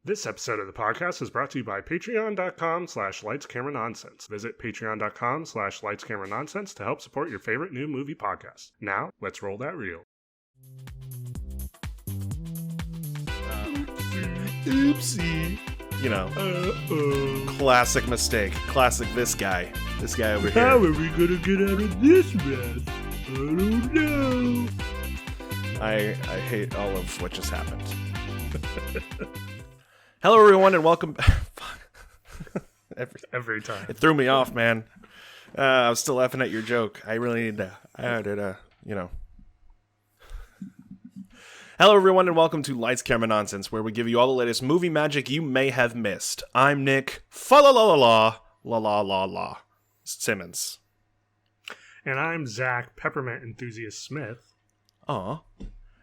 This episode of the podcast is brought to you by patreon.com/lightscameranonsense. Visit patreon.com/lightscameranonsense to help support your favorite new movie podcast. Now, let's roll that reel. Oopsie. You know, classic mistake. Classic this guy. This guy over here. How are we gonna get out of this mess? I don't know. I hate all of what just happened. Hello, everyone, and welcome. Every time. It threw me off, man. I was still laughing at your joke. I really need to. Hello, everyone, and welcome to Lights, Camera, Nonsense, where we give you all the latest movie magic you may have missed. I'm Nick. La Simmons. And I'm Zach, Peppermint Enthusiast Smith. Aw.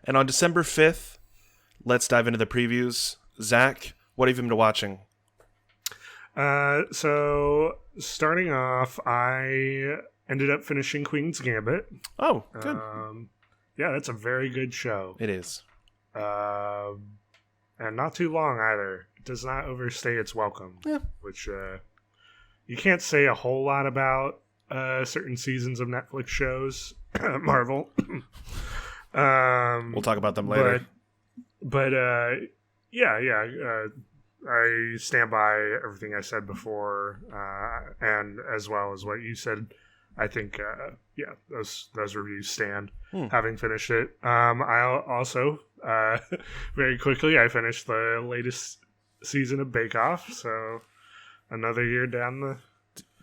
And on December 5th, let's dive into the previews. Zach, what have you been watching? So starting off, I ended up finishing Queen's Gambit. Oh, good. Yeah, that's a very good show. It is. And not too long either. It does not overstay its welcome. Yeah. Which you can't say a whole lot about certain seasons of Netflix shows. Marvel. We'll talk about them later. But I stand by everything I said before, and as well as what you said. I think, those reviews stand. Having finished it, I also very quickly I finished the latest season of Bake Off. So another year down the.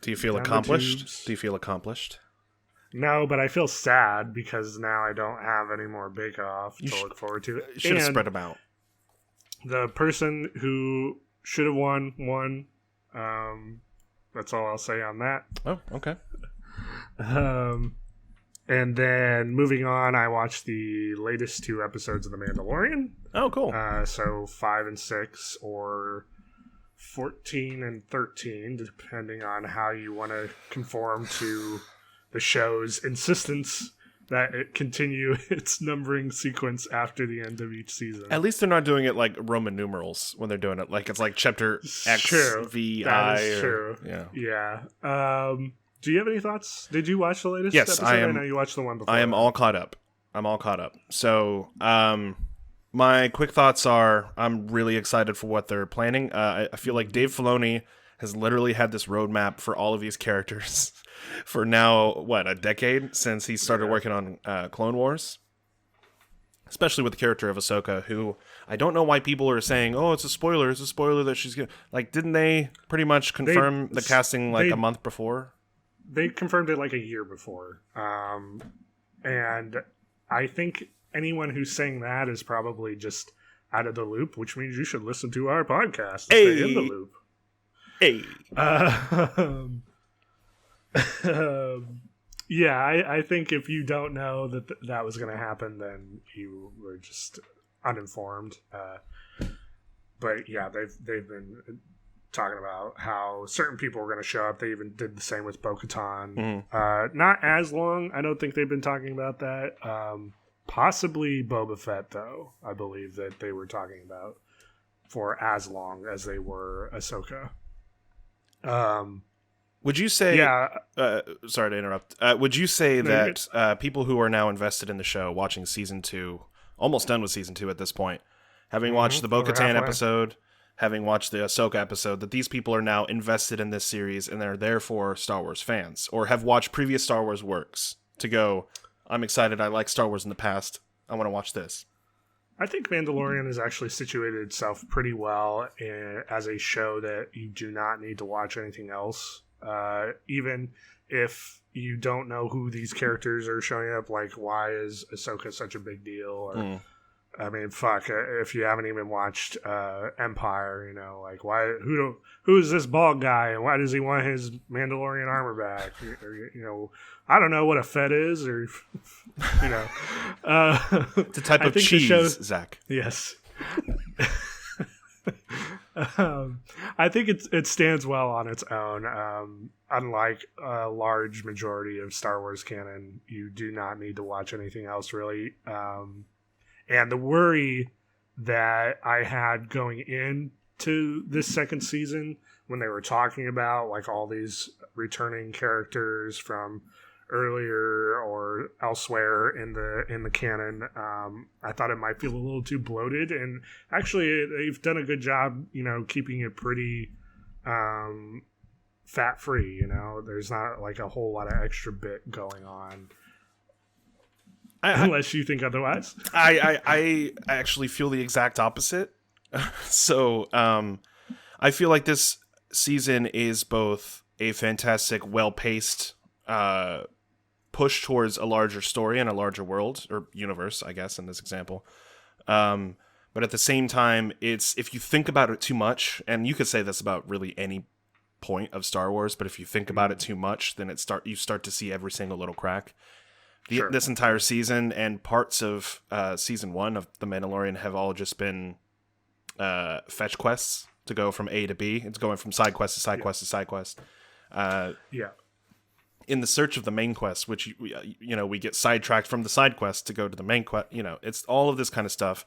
Do you feel accomplished? Do you feel accomplished? No, but I feel sad because now I don't have any more Bake Off to look forward to. You should have spread them out. The person who should have won. That's all I'll say on that. Oh, okay. And then moving on, I watched the latest 2 episodes of The Mandalorian. Oh, cool. So 5 and 6, or 14 and 13, depending on how you want to conform to the show's insistence that it continue its numbering sequence after the end of each season. At least they're not doing it like Roman numerals when they're doing it. Like it's like chapter X, true. V, that I. Is true. Yeah. Do you have any thoughts? Did you watch the latest episode? I am. I know you watched the one before. I am all caught up. So, my quick thoughts are I'm really excited for what they're planning. I feel like Dave Filoni has literally had this roadmap for all of these characters for now, a decade since he started working on Clone Wars. Especially with the character of Ahsoka, who I don't know why people are saying, oh, it's a spoiler that she's going to... Like, didn't they pretty much confirm the casting a month before? They confirmed it like a year before. And I think anyone who's saying that is probably just out of the loop, which means you should listen to our podcast to stay in the loop. Hey. Yeah, I think if you don't know that was going to happen, then you were just uninformed. But yeah, they've been talking about how certain people were going to show up. They even did the same with Bo-Katan. Mm-hmm. Not as long. I don't think they've been talking about that. Possibly Boba Fett, though. I believe that they were talking about for as long as they were Ahsoka. Would you say... Yeah. Sorry to interrupt. Would you say that people who are now invested in the show, watching Season 2, almost done with Season 2 at this point, having watched the Bo-Katan episode, having watched the Ahsoka episode, that these people are now invested in this series and they're therefore Star Wars fans, or have watched previous Star Wars works to go, I'm excited, I like Star Wars in the past, I want to watch this? I think Mandalorian has actually situated itself pretty well as a show that you do not need to watch anything else. Even if you don't know who these characters are showing up, like why is Ahsoka such a big deal? Or, I mean, fuck, if you haven't even watched Empire, like who is this bald guy and why does he want his Mandalorian armor back? Or, I don't know what a Fett is, or it's a type of cheese, Zach. Yes. I think it stands well on its own. Unlike a large majority of Star Wars canon, you do not need to watch anything else, really. And the worry that I had going in to this second season when they were talking about like all these returning characters from earlier or elsewhere in the canon. I thought it might feel a little too bloated, and actually they've done a good job, keeping it pretty fat free. There's not like a whole lot of extra bit going on. Unless you think otherwise. I actually feel the exact opposite. So I feel like this season is both a fantastic, well-paced push towards a larger story and a larger world, or universe, I guess, in this example. But at the same time, if you think about it too much, and you could say this about really any point of Star Wars, but if you think about it too much, then you start to see every single little crack. Sure. This entire season and parts of season 1 of The Mandalorian have all just been fetch quests to go from A to B. It's going from side quest to side quest to side quest. In the search of the main quest, which we get sidetracked from the side quest to go to the main quest. It's all of this kind of stuff,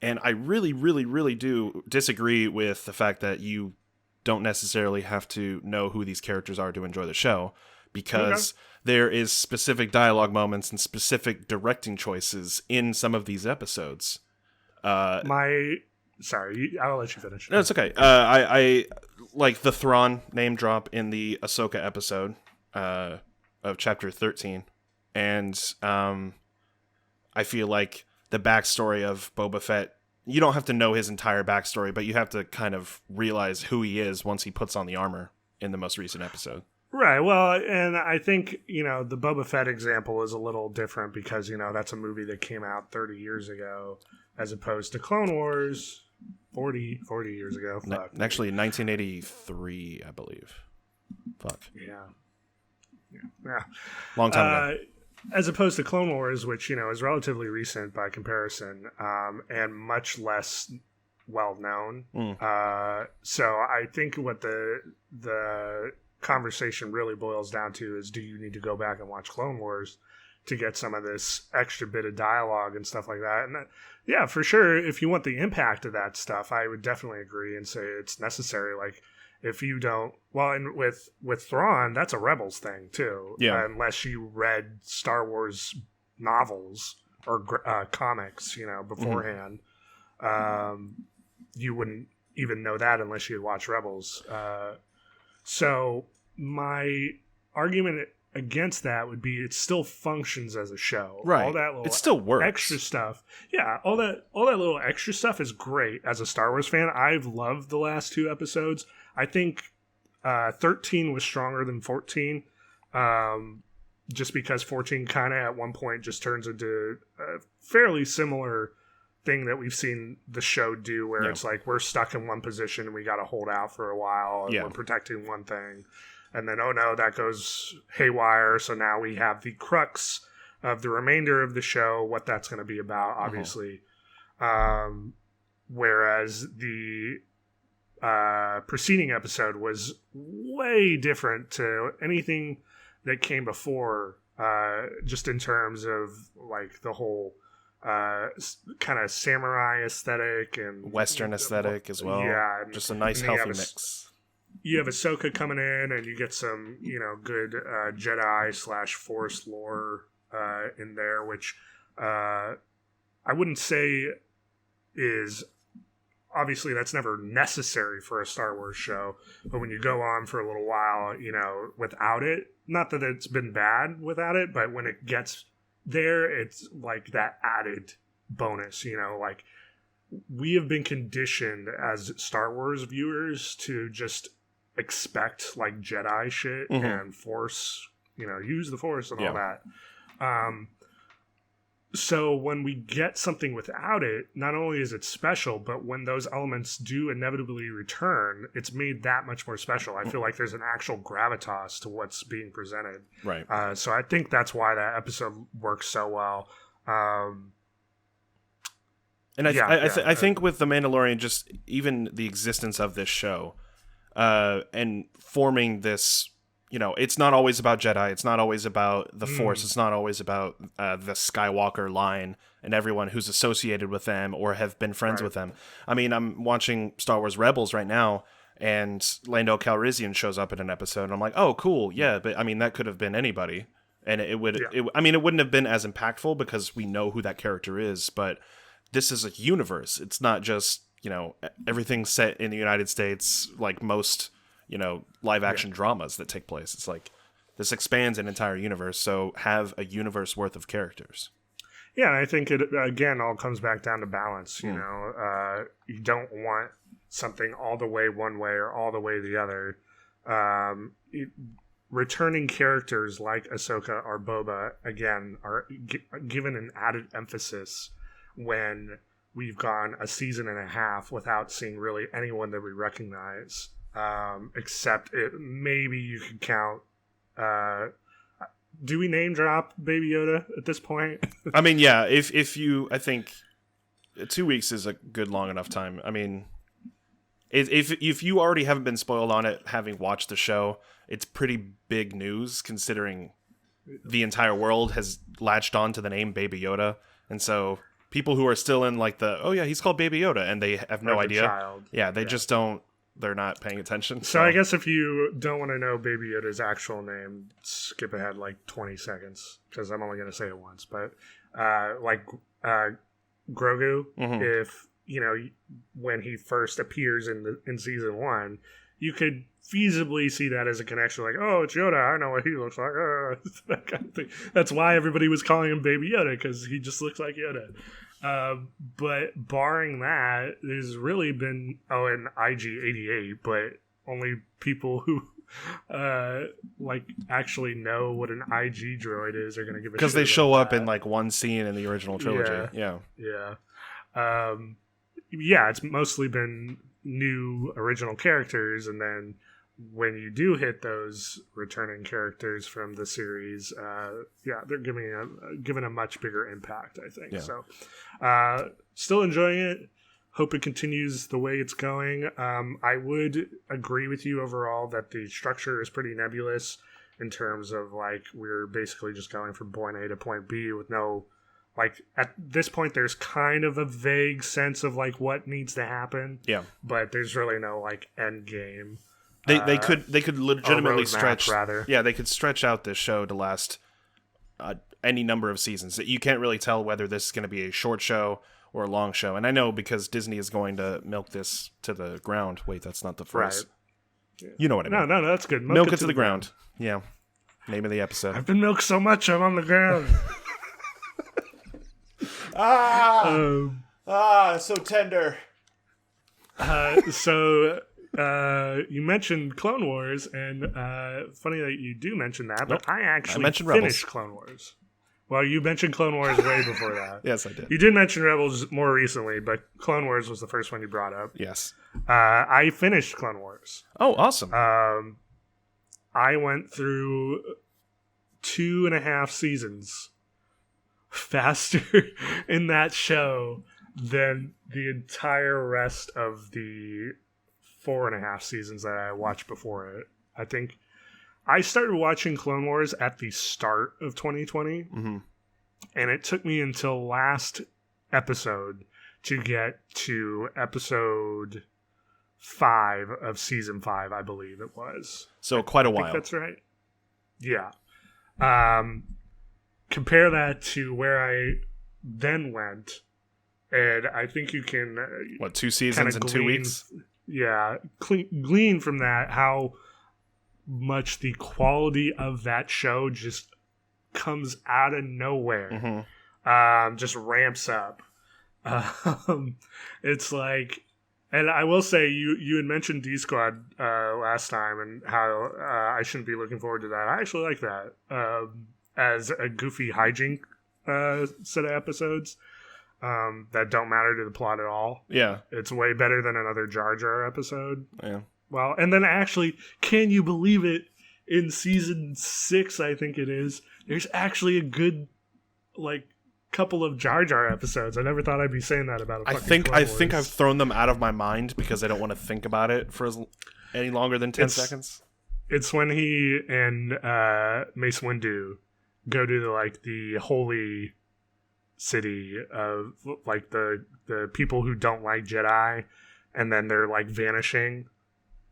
and I really, really, really do disagree with the fact that you don't necessarily have to know who these characters are to enjoy the show, because there is specific dialogue moments and specific directing choices in some of these episodes. Sorry, I'll let you finish. No, it's okay. I like the Thrawn name drop in the Ahsoka episode of chapter 13. And I feel like the backstory of Boba Fett, you don't have to know his entire backstory, but you have to kind of realize who he is once he puts on the armor in the most recent episode. Right. Well, and I think, the Boba Fett example is a little different because, that's a movie that came out 30 years ago as opposed to Clone Wars 40 years ago. Fuck. Actually, 1983, I believe. Fuck. Yeah. Long time ago. As opposed to Clone Wars, which, is relatively recent by comparison, and much less well known. So I think what the conversation really boils down to is, do you need to go back and watch Clone Wars to get some of this extra bit of dialogue and stuff like that? And yeah, for sure, if you want the impact of that stuff, I would definitely agree and say it's necessary. Like, if you don't, well, and with Thrawn, that's a Rebels thing too. Yeah. Unless you read Star Wars novels or comics, beforehand, you wouldn't even know that unless you had watched Rebels. So my argument against that would be it still functions as a show. Right. All that little it still works. Extra stuff. Yeah, all that little extra stuff is great. As a Star Wars fan, I've loved the last 2 episodes. I think 13 was stronger than 14. Just because 14 kind of at one point just turns into a fairly similar thing that we've seen the show do, where it's like we're stuck in one position and we got to hold out for a while and we're protecting one thing, and then oh no, that goes haywire, so now we have the crux of the remainder of the show, what that's going to be about, obviously. Whereas the preceding episode was way different to anything that came before, just in terms of like the whole kind of samurai aesthetic and Western aesthetic as well. Yeah, just a nice healthy mix. You have Ahsoka coming in, and you get some good Jedi / Force lore in there, which I wouldn't say is, obviously that's never necessary for a Star Wars show, but when you go on for a little while, without it, not that it's been bad without it, but when it gets there, it's like that added bonus, like we have been conditioned as Star Wars viewers to just expect like Jedi shit and Force, use the Force and all that. So when we get something without it, not only is it special, but when those elements do inevitably return, it's made that much more special. I feel like there's an actual gravitas to what's being presented. Right. So I think that's why that episode works so well. And I think with The Mandalorian, just even the existence of this show, and forming this, it's not always about Jedi. It's not always about the Force. It's not always about the Skywalker line and everyone who's associated with them or have been friends with them. I mean, I'm watching Star Wars Rebels right now, and Lando Calrissian shows up in an episode, and I'm like, oh, cool, yeah. But I mean, that could have been anybody, and it wouldn't have been as impactful because we know who that character is. But this is a universe. It's not just everything set in the United States like most live action dramas that take place. It's like this expands an entire universe, so have a universe worth of characters. Yeah, and I think it again all comes back down to balance. You don't want something all the way one way or all the way the other. Returning characters like Ahsoka or Boba again are given an added emphasis when we've gone a season and a half without seeing really anyone that we recognize. Except maybe you could count. Do we name drop Baby Yoda at this point? I mean, yeah. If you, I think 2 weeks is a good long enough time. I mean, if you already haven't been spoiled on it, having watched the show, it's pretty big news considering the entire world has latched on to the name Baby Yoda, and so people who are still in like he's called Baby Yoda, and they have no idea. Child. Yeah, they just don't. They're not paying attention. So I guess if you don't want to know Baby Yoda's actual name, skip ahead like 20 seconds because I'm only going to say it once. But Grogu, if when he first appears in season 1, you could feasibly see that as a connection. Like, oh, it's Yoda. I know what he looks like. That kind of thing. That's why everybody was calling him Baby Yoda because he just looks like Yoda. But barring that, there's really been an IG-88, but only people who actually know what an IG droid is are going to give a shit because they show up that. in like one scene in the original trilogy. Yeah. It's mostly been new original characters, and then when you do hit those returning characters from the series, they're giving a much bigger impact, I think. So, still enjoying it. Hope it continues the way it's going. I would agree with you overall that the structure is pretty nebulous in terms of we're basically just going from point A to point B with no at this point there's kind of a vague sense of what needs to happen. Yeah, but there's really no end game. They could legitimately stretch. They could stretch out this show to last any number of seasons. You can't really tell whether this is going to be a short show or a long show. And I know because Disney is going to milk this to the ground. Wait, that's not the phrase. Right. You know what I mean? No, that's good. Milk it to the ground. Yeah. Name of the episode. I've been milked so much, I'm on the ground. So tender. You mentioned Clone Wars, and funny that you do mention that, but I actually finished Rebels. Clone Wars. Well, you mentioned Clone Wars way before that. Yes, I did. You did mention Rebels more recently, but Clone Wars was the first one you brought up. Yes. I finished Clone Wars. Oh, awesome. I went through 2.5 seasons faster in that show than the entire rest of the 4.5 seasons that I watched before it. I think I started watching Clone Wars at the start of 2020, and it took me until last episode to get to episode 5 of season 5, I believe it was. So quite a while. I think that's right. Yeah. Compare that to where I then went, and I think you can... 2 seasons in 2 weeks? Yeah. Glean from that how much the quality of that show just comes out of nowhere. Just ramps up. It's like... And I will say, you had mentioned D-Squad last time and how I shouldn't be looking forward to that. I actually like that as a goofy hijink set of episodes that don't matter to the plot at all. Yeah. It's way better than another Jar Jar episode. Yeah. Well, and then actually, can you believe it, in season 6, I think it is, there's actually a good, couple of Jar Jar episodes. I never thought I'd be saying that about a fucking Clone Wars. I think I've thrown them out of my mind because I don't want to think about it for any longer than 10 seconds. It's when he and Mace Windu go to the holy city of like the people who don't like Jedi, and then they're like vanishing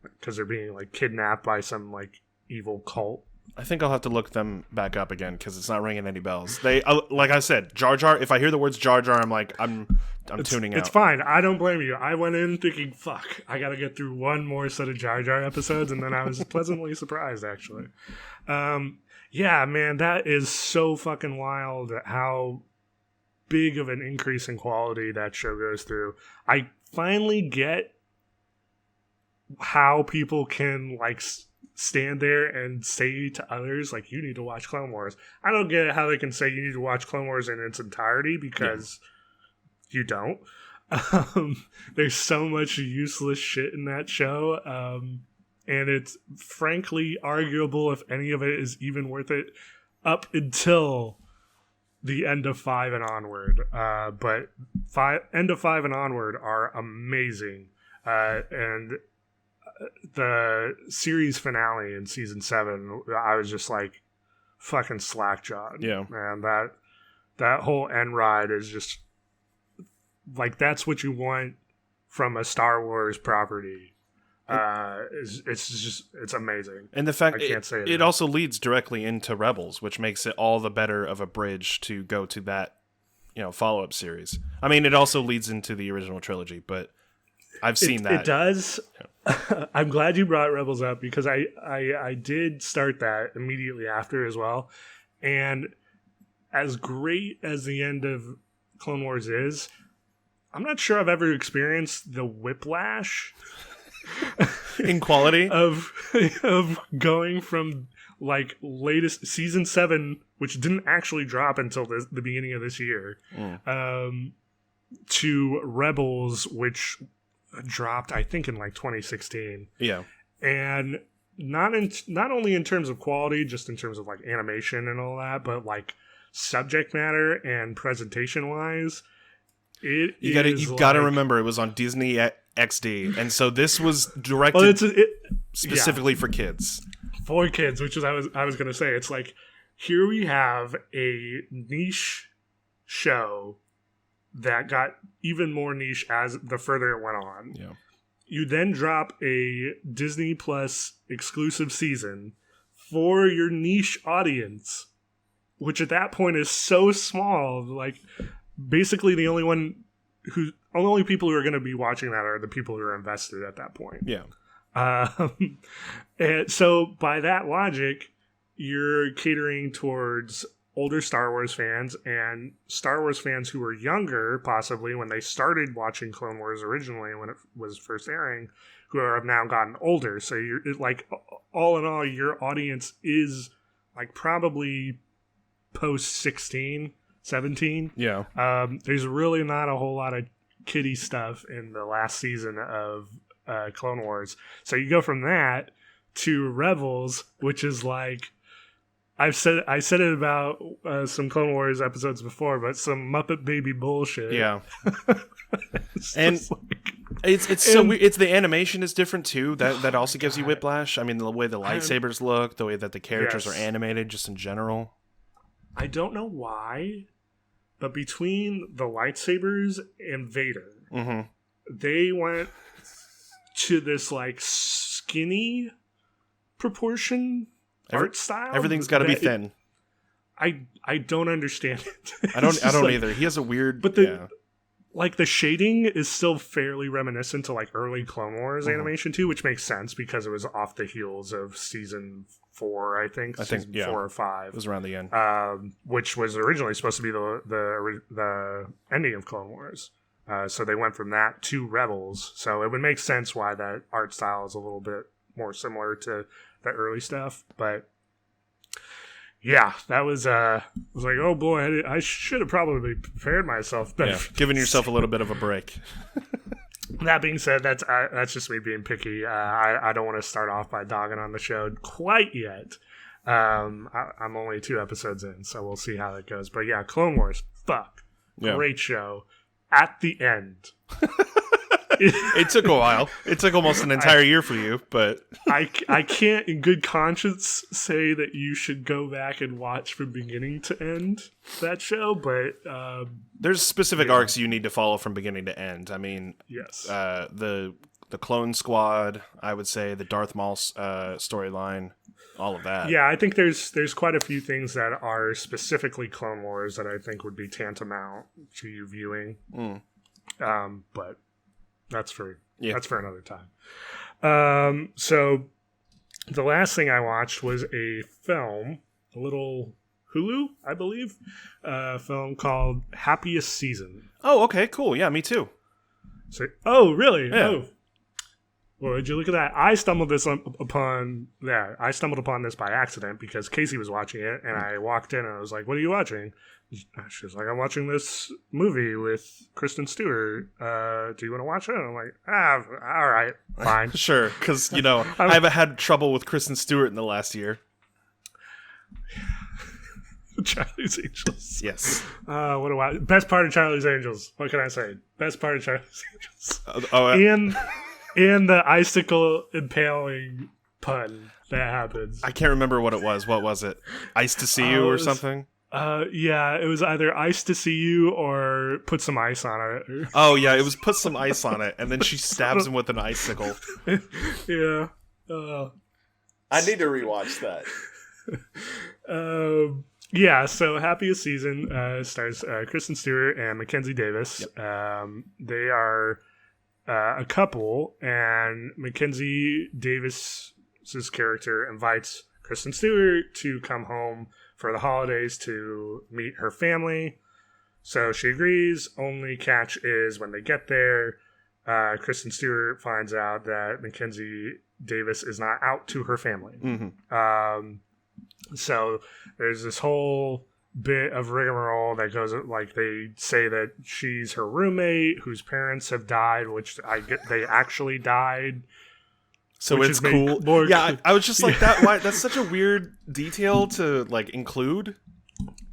because they're being like kidnapped by some like evil cult. I think I'll have to look them back up again because it's not ringing any bells. They like I said, Jar Jar. If I hear the words Jar Jar, I'm like I'm tuning out. It's fine. I don't blame you. I went in thinking, fuck, I got to get through one more set of Jar Jar episodes, and then I was pleasantly surprised, actually. Yeah, man, that is so fucking wild how big of an increase in quality that show goes through. I finally get how people can, like, stand there and say to others, like, you need to watch Clone Wars. I don't get how they can say you need to watch Clone Wars in its entirety because... Yeah. You don't. There's so much useless shit in that show. And it's frankly arguable if any of it is even worth it up until the end of 5 and onward. But end of 5 and onward are amazing. And the series finale in season 7, I was just like fucking slack-jawed. Yeah. Man, that whole end ride is just... Like, that's what you want from a Star Wars property. It's amazing. And the fact I can't say it also leads directly into Rebels, which makes it all the better of a bridge to go to that, follow-up series. I mean, it also leads into the original trilogy, but I've seen that. It does. Yeah. I'm glad you brought Rebels up because I did start that immediately after as well. And as great as the end of Clone Wars is, I'm not sure I've ever experienced the whiplash in quality of going from like latest season 7, which didn't actually drop until the beginning of this year, to Rebels, which dropped I think in like 2016. Yeah, and not only in terms of quality, just in terms of like animation and all that, but like subject matter and presentation wise. You got to remember it was on Disney XD, and so this was directed specifically for kids. For kids, which is I was going to say. It's like here we have a niche show that got even more niche as the further it went on. Yeah. You then drop a Disney Plus exclusive season for your niche audience, which at that point is so small, like. Basically, the only people who are going to be watching that are the people who are invested at that point. Yeah. And so, by that logic, you're catering towards older Star Wars fans and Star Wars fans who were younger, possibly when they started watching Clone Wars originally when it was first airing, who have now gotten older. So, you're like, all in all, your audience is like probably post 16. 17. Yeah. There's really not a whole lot of kiddie stuff in the last season of Clone Wars. So you go from that to Rebels, which is like I said it about some Clone Wars episodes before, but some Muppet Baby bullshit. Yeah. It's so weird. It's the animation is different too. That also gives you whiplash. I mean, the way the lightsabers look, the way that the characters are animated, just in general. I don't know why, but between the lightsabers and Vader, they went to this like skinny proportion art style. Everything's got to be thin. I don't understand it. I don't either. He has a weird, but the shading is still fairly reminiscent to like early Clone Wars animation too, which makes sense because it was off the heels of season 4, I think 4 or 5. It was around the end, which was originally supposed to be the ending of Clone Wars. So they went from that to Rebels. So it would make sense why that art style is a little bit more similar to the early stuff. But yeah, that was like, oh boy, I should have probably prepared myself better. Yeah, giving yourself a little bit of a break. That being said, that's just me being picky. I don't want to start off by dogging on the show quite yet. I'm only 2 episodes in, so we'll see how that goes. But yeah, Clone Wars, great show. At the end, It took a while. It took almost an entire year for you, but I can't in good conscience say that you should go back and watch from beginning to end that show, but there's specific arcs you need to follow from beginning to end. I mean, yes, the Clone Squad, I would say, the Darth Maul storyline, all of that. Yeah, I think there's quite a few things that are specifically Clone Wars that I think would be tantamount to you viewing. But that's for another time. So the last thing I watched was a film, a little Hulu, I believe, film called Happiest Season. Oh, okay, cool. Yeah, me too. So, oh, really? Yeah. Oh. Well, would you look at that? I stumbled upon this by accident because Casey was watching it, and I walked in and I was like, "What are you watching?" She was like, "I'm watching this movie with Kristen Stewart. Do you want to watch it?" And I'm like, all right, fine." Sure, because, I haven't had trouble with Kristen Stewart in the last year. Charlie's Angels. Yes. Best part of Charlie's Angels. What can I say? Best part of Charlie's Angels. And the icicle impaling pun that happens. I can't remember what it was. What was it? Ice to see you or something? Yeah, it was either ice to see you or put some ice on it. Oh, yeah, it was put some ice on it, and then she stabs him with an icicle. Yeah. I need to rewatch that. Yeah, so Happiest Season stars Kristen Stewart and Mackenzie Davis. Yep. They are a couple, and Mackenzie Davis's character invites Kristen Stewart to come home for the holidays to meet her family. So she agrees. Only catch is when they get there, Kristen Stewart finds out that Mackenzie Davis is not out to her family. Mm-hmm. So there's this whole bit of rigmarole that goes like they say that she's her roommate whose parents have died, which they actually died. So it's cool. Yeah, I was just like that. Why? That's such a weird detail to like include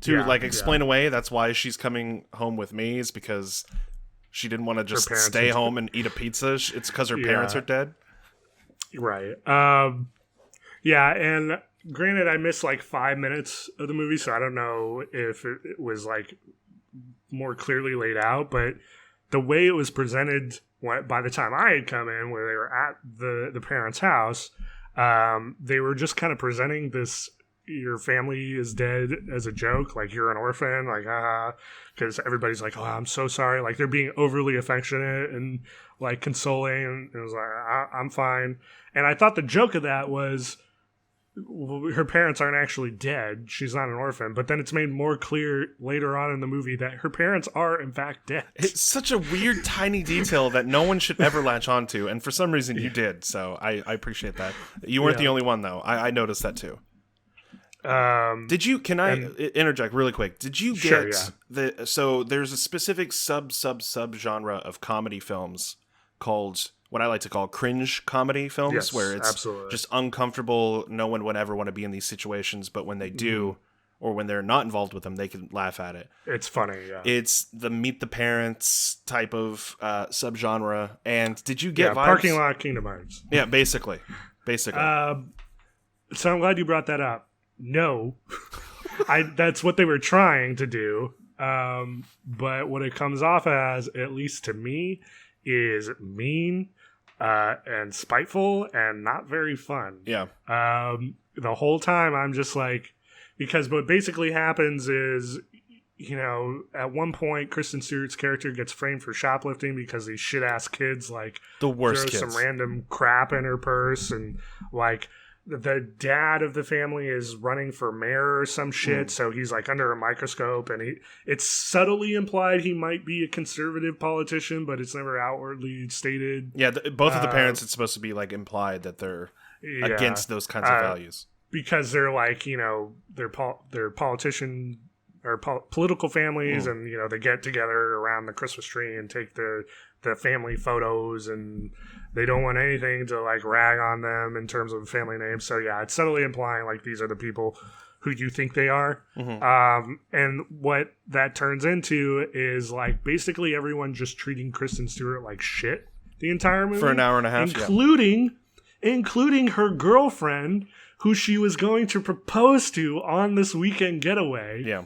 to explain away. That's why she's coming home with me, is because she didn't want to just stay home and eat a pizza. It's because her parents are dead. Right. Yeah, and granted, I missed like 5 minutes of the movie, so I don't know if it was like more clearly laid out, but the way it was presented by the time I had come in, where they were at the parents' house, they were just kind of presenting this, your family is dead, as a joke, like you're an orphan, like, because everybody's like, oh, I'm so sorry. Like, they're being overly affectionate and like consoling, and it was like, I'm fine. And I thought the joke of that was, her parents aren't actually dead. She's not an orphan. But then it's made more clear later on in the movie that her parents are, in fact, dead. It's such a weird, tiny detail that no one should ever latch onto. And for some reason, you did. So I appreciate that. You weren't the only one, though. I noticed that, too. Did you? Can I interject really quick? Did you get so there's a specific sub genre of comedy films called what I like to call cringe comedy films, where it's just uncomfortable. No one would ever want to be in these situations, but when they do, or when they're not involved with them, they can laugh at it. It's funny, yeah. It's the Meet the Parents type of subgenre. And did you get vibes? Parking Lot Kingdom Hearts. Yeah, basically. So I'm glad you brought that up. No, that's what they were trying to do. But what it comes off as, at least to me, is mean and spiteful and not very fun. Yeah. The whole time I'm just like, because what basically happens is, at one point Kristen Stewart's character gets framed for shoplifting because these shit ass kids like the worst throw kids. some random crap in her purse, and like the dad of the family is running for mayor or some shit, so he's like under a microscope, and it's subtly implied he might be a conservative politician, but it's never outwardly stated. Yeah, both of the parents, it's supposed to be like implied that they're against those kinds of values. Because they're like, they're politician or political families, and they get together around the Christmas tree and take the family photos, and they don't want anything to like rag on them in terms of family names. So yeah, it's subtly implying like these are the people who you think they are. And what that turns into is like basically everyone just treating Kristen Stewart like shit the entire movie for an hour and a half, including her girlfriend, who she was going to propose to on this weekend getaway. Yeah.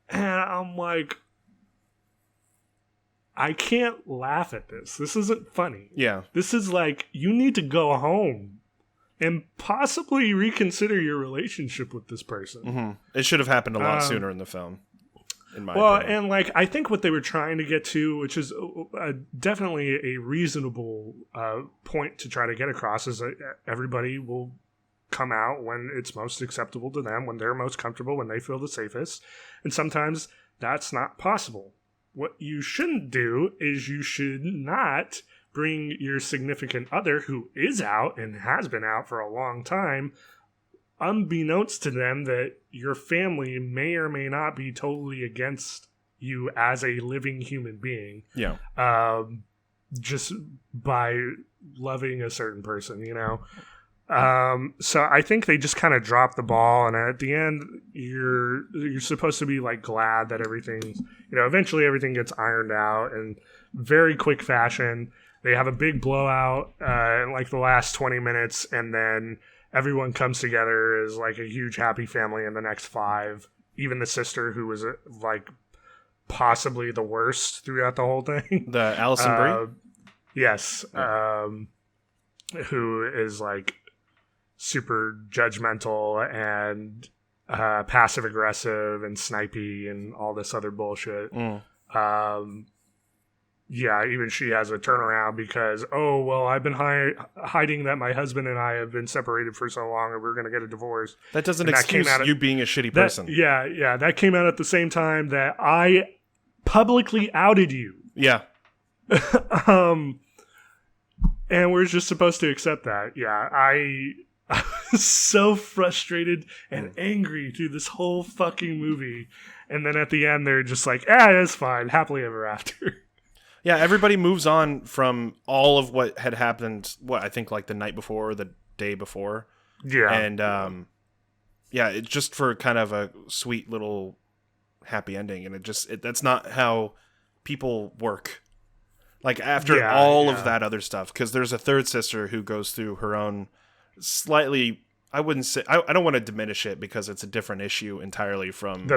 And I'm like, I can't laugh at this. This isn't funny. Yeah. This is like, you need to go home and possibly reconsider your relationship with this person. Mm-hmm. It should have happened a lot sooner in the film, in my opinion. And like, I think what they were trying to get to, which is definitely a reasonable point to try to get across, is that everybody will come out when it's most acceptable to them, when they're most comfortable, when they feel the safest. And sometimes that's not possible. What you shouldn't do is you should not bring your significant other, who is out and has been out for a long time, unbeknownst to them that your family may or may not be totally against you as a living human being. Yeah. Just by loving a certain person, you know? So I think they just kind of dropped the ball, and at the end, you're supposed to be like glad that everything's, eventually everything gets ironed out in very quick fashion. They have a big blowout in like the last 20 minutes, and then everyone comes together as like a huge happy family in the next 5. Even the sister, who was like possibly the worst throughout the whole thing. The Alison Brie? Yes. Yeah. Who is like super judgmental and passive aggressive and snipey and all this other bullshit. Yeah, even she has a turnaround because, I've been hiding that my husband and I have been separated for so long and we're going to get a divorce. That doesn't excuse you being a shitty person. Yeah, that came out at the same time that I publicly outed you. Yeah. And we're just supposed to accept that. Yeah, I was so frustrated and angry through this whole fucking movie. And then at the end, they're just like, it's fine. Happily ever after. Yeah, everybody moves on from all of what had happened, I think like the night before or the day before. Yeah. And, it's just for kind of a sweet little happy ending. And that's not how people work. Like after all of that other stuff, because there's a third sister who goes through her own slightly, I wouldn't say, I don't want to diminish it because it's a different issue entirely from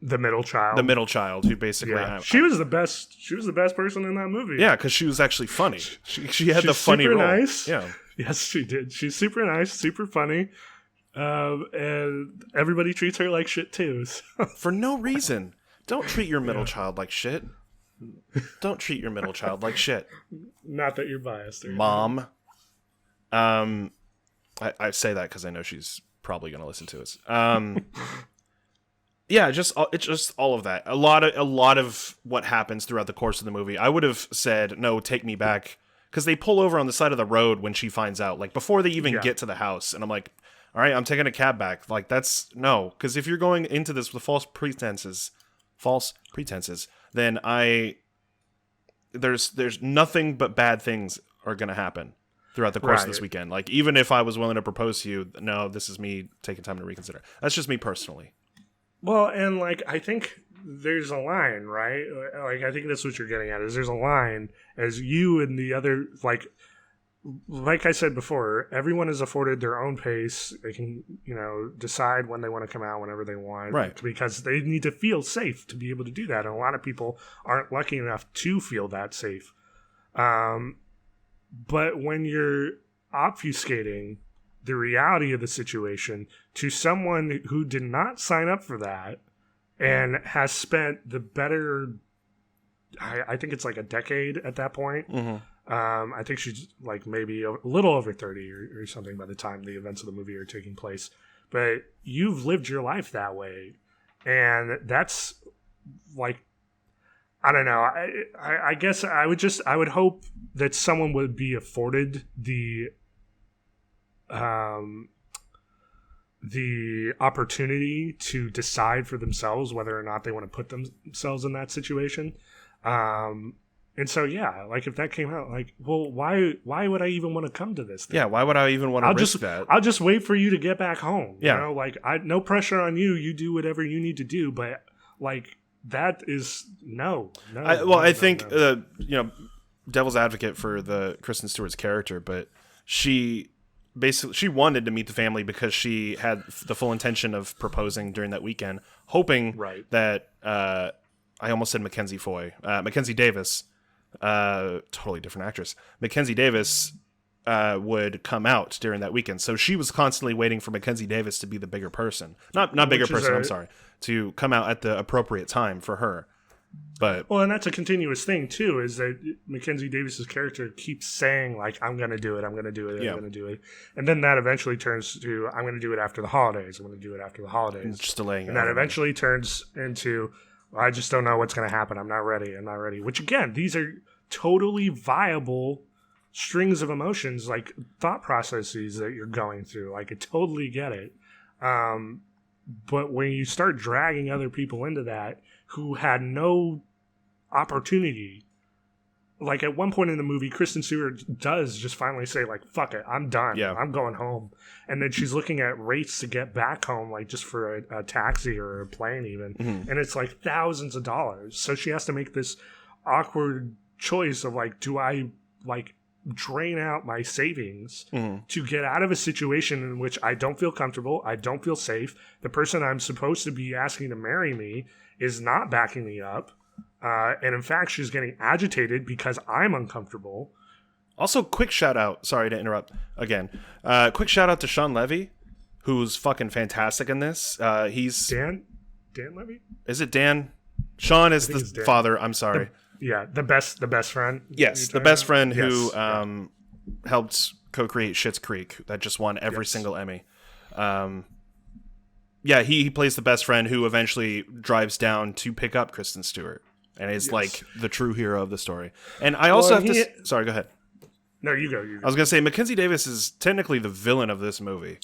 the middle child. The middle child who basically she was the best. She was the best person in that movie. Yeah, because she was actually funny. She had the funny role. Nice. Yeah. Yes, she did. She's super nice, super funny, and everybody treats her like shit too. So. For no reason. Don't treat your middle child like shit. Don't treat your middle child like shit. Not that you're biased, Mom. I say that because I know she's probably going to listen to us. It's just all of that. A lot of what happens throughout the course of the movie. I would have said, no, take me back, because they pull over on the side of the road when she finds out, like before they even get to the house, and I'm like, all right, I'm taking a cab back. Like that's no, because if you're going into this with false pretenses, then there's nothing but bad things are going to happen throughout the course of this weekend. Like, even if I was willing to propose to you, no, this is me taking time to reconsider. That's just me personally. Well, and like, I think there's a line, right? Like, I think that's what you're getting at, is there's a line as you and the other, like I said before, everyone is afforded their own pace. They can, decide when they want to come out whenever they want. Right. Because they need to feel safe to be able to do that. And a lot of people aren't lucky enough to feel that safe. But when you're obfuscating the reality of the situation to someone who did not sign up for that and has spent the better, I think it's like a decade at that point. Mm-hmm. I think she's like maybe a little over 30 or something by the time the events of the movie are taking place. But you've lived your life that way. And that's like, I don't know. I guess I would hope that someone would be afforded the opportunity to decide for themselves whether or not they want to put themselves in that situation. And so, like if that came out, like, well, why would I even want to come to this thing? Yeah, why would I even want to risk that? I'll just wait for you to get back home. Yeah. Like, no pressure on you. You do whatever you need to do. But, like, that is no. I think, devil's advocate for the Kristen Stewart's character, but she wanted to meet the family because she had the full intention of proposing during that weekend, hoping that I almost said Mackenzie Davis, totally different actress. Mackenzie Davis would come out during that weekend, so she was constantly waiting for Mackenzie Davis to be the bigger person, not bigger person. I'm sorry, to come out at the appropriate time for her. But and that's a continuous thing too, is that Mackenzie Davis's character keeps saying like, I'm gonna do it, I'm gonna do it, I'm gonna do it, and then that eventually turns to, I'm gonna do it after the holidays, I'm gonna do it after the holidays, just delaying, and that eventually turns into, I just don't know what's gonna happen, I'm not ready. Which again, these are totally viable strings of emotions, like thought processes that you're going through. Like, I totally get it. But when you start dragging other people into that who had no opportunity, like at one point in the movie, Kristen Stewart does just finally say like, fuck it, I'm done. Yeah. I'm going home. And then she's looking at rates to get back home, like just for a taxi or a plane even. Mm-hmm. And it's like thousands of dollars. So she has to make this awkward choice of like, do I like drain out my savings to get out of a situation in which I don't feel comfortable, I don't feel safe, the person I'm supposed to be asking to marry me is not backing me up, and in fact she's getting agitated because I'm uncomfortable. Also, quick shout out, sorry to interrupt again, quick shout out to Sean Levy, who's fucking fantastic in this. He's Dan Levy? Is it Dan? Sean is the father. I'm sorry. The best friend. Yes, the best friend who helped co-create Schitt's Creek, that just won every single Emmy. He plays the best friend who eventually drives down to pick up Kristen Stewart, and is like the true hero of the story. And I also have to. Sorry, go ahead. No, you go. I was gonna say Mackenzie Davis is technically the villain of this movie,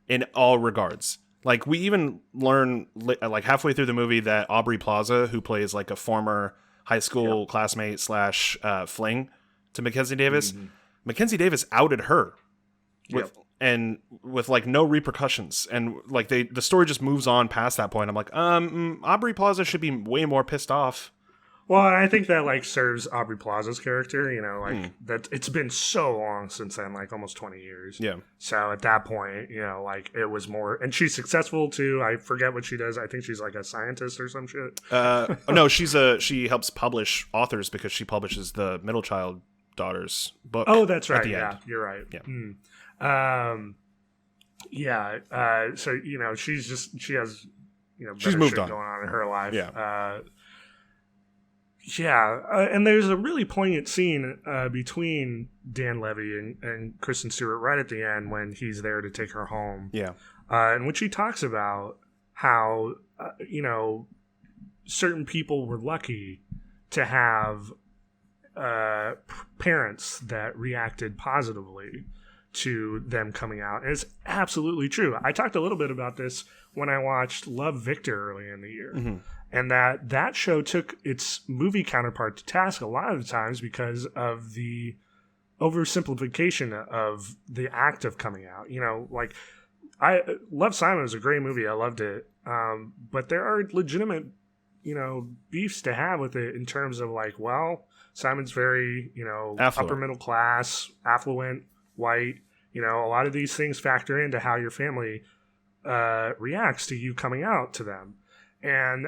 in all regards. Like, we even learn like halfway through the movie that Aubrey Plaza, who plays like a former high school classmate / fling to Mackenzie Davis. Mm-hmm. Mackenzie Davis outed her with like no repercussions, and like the story just moves on past that point. I'm like, Aubrey Plaza should be way more pissed off. Well, I think that like serves Aubrey Plaza's character, you know, like that it's been so long since then, like almost 20 years. Yeah. So at that point, you know, like it was more, and she's successful too. I forget what she does. I think she's like a scientist or some shit. No, she helps publish authors because she publishes the middle child daughter's book. Oh, that's right. Yeah, you're right. Yeah. So, you know, she has, you know, she's moved shit on going on in her life. Yeah. And there's a really poignant scene between Dan Levy and Kristen Stewart right at the end when he's there to take her home. Yeah. In which he talks about how, you know, certain people were lucky to have parents that reacted positively to them coming out. And it's absolutely true. I talked a little bit about this when I watched Love, Victor early in the year. Mm-hmm. And that show took its movie counterpart to task a lot of the times because of the oversimplification of the act of coming out. You know, like, Love, Simon was a great movie. I loved it. But there are legitimate, you know, beefs to have with it in terms of like, well, Simon's very, you know, affluent. Upper middle class, affluent, white. You know, a lot of these things factor into how your family reacts to you coming out to them. And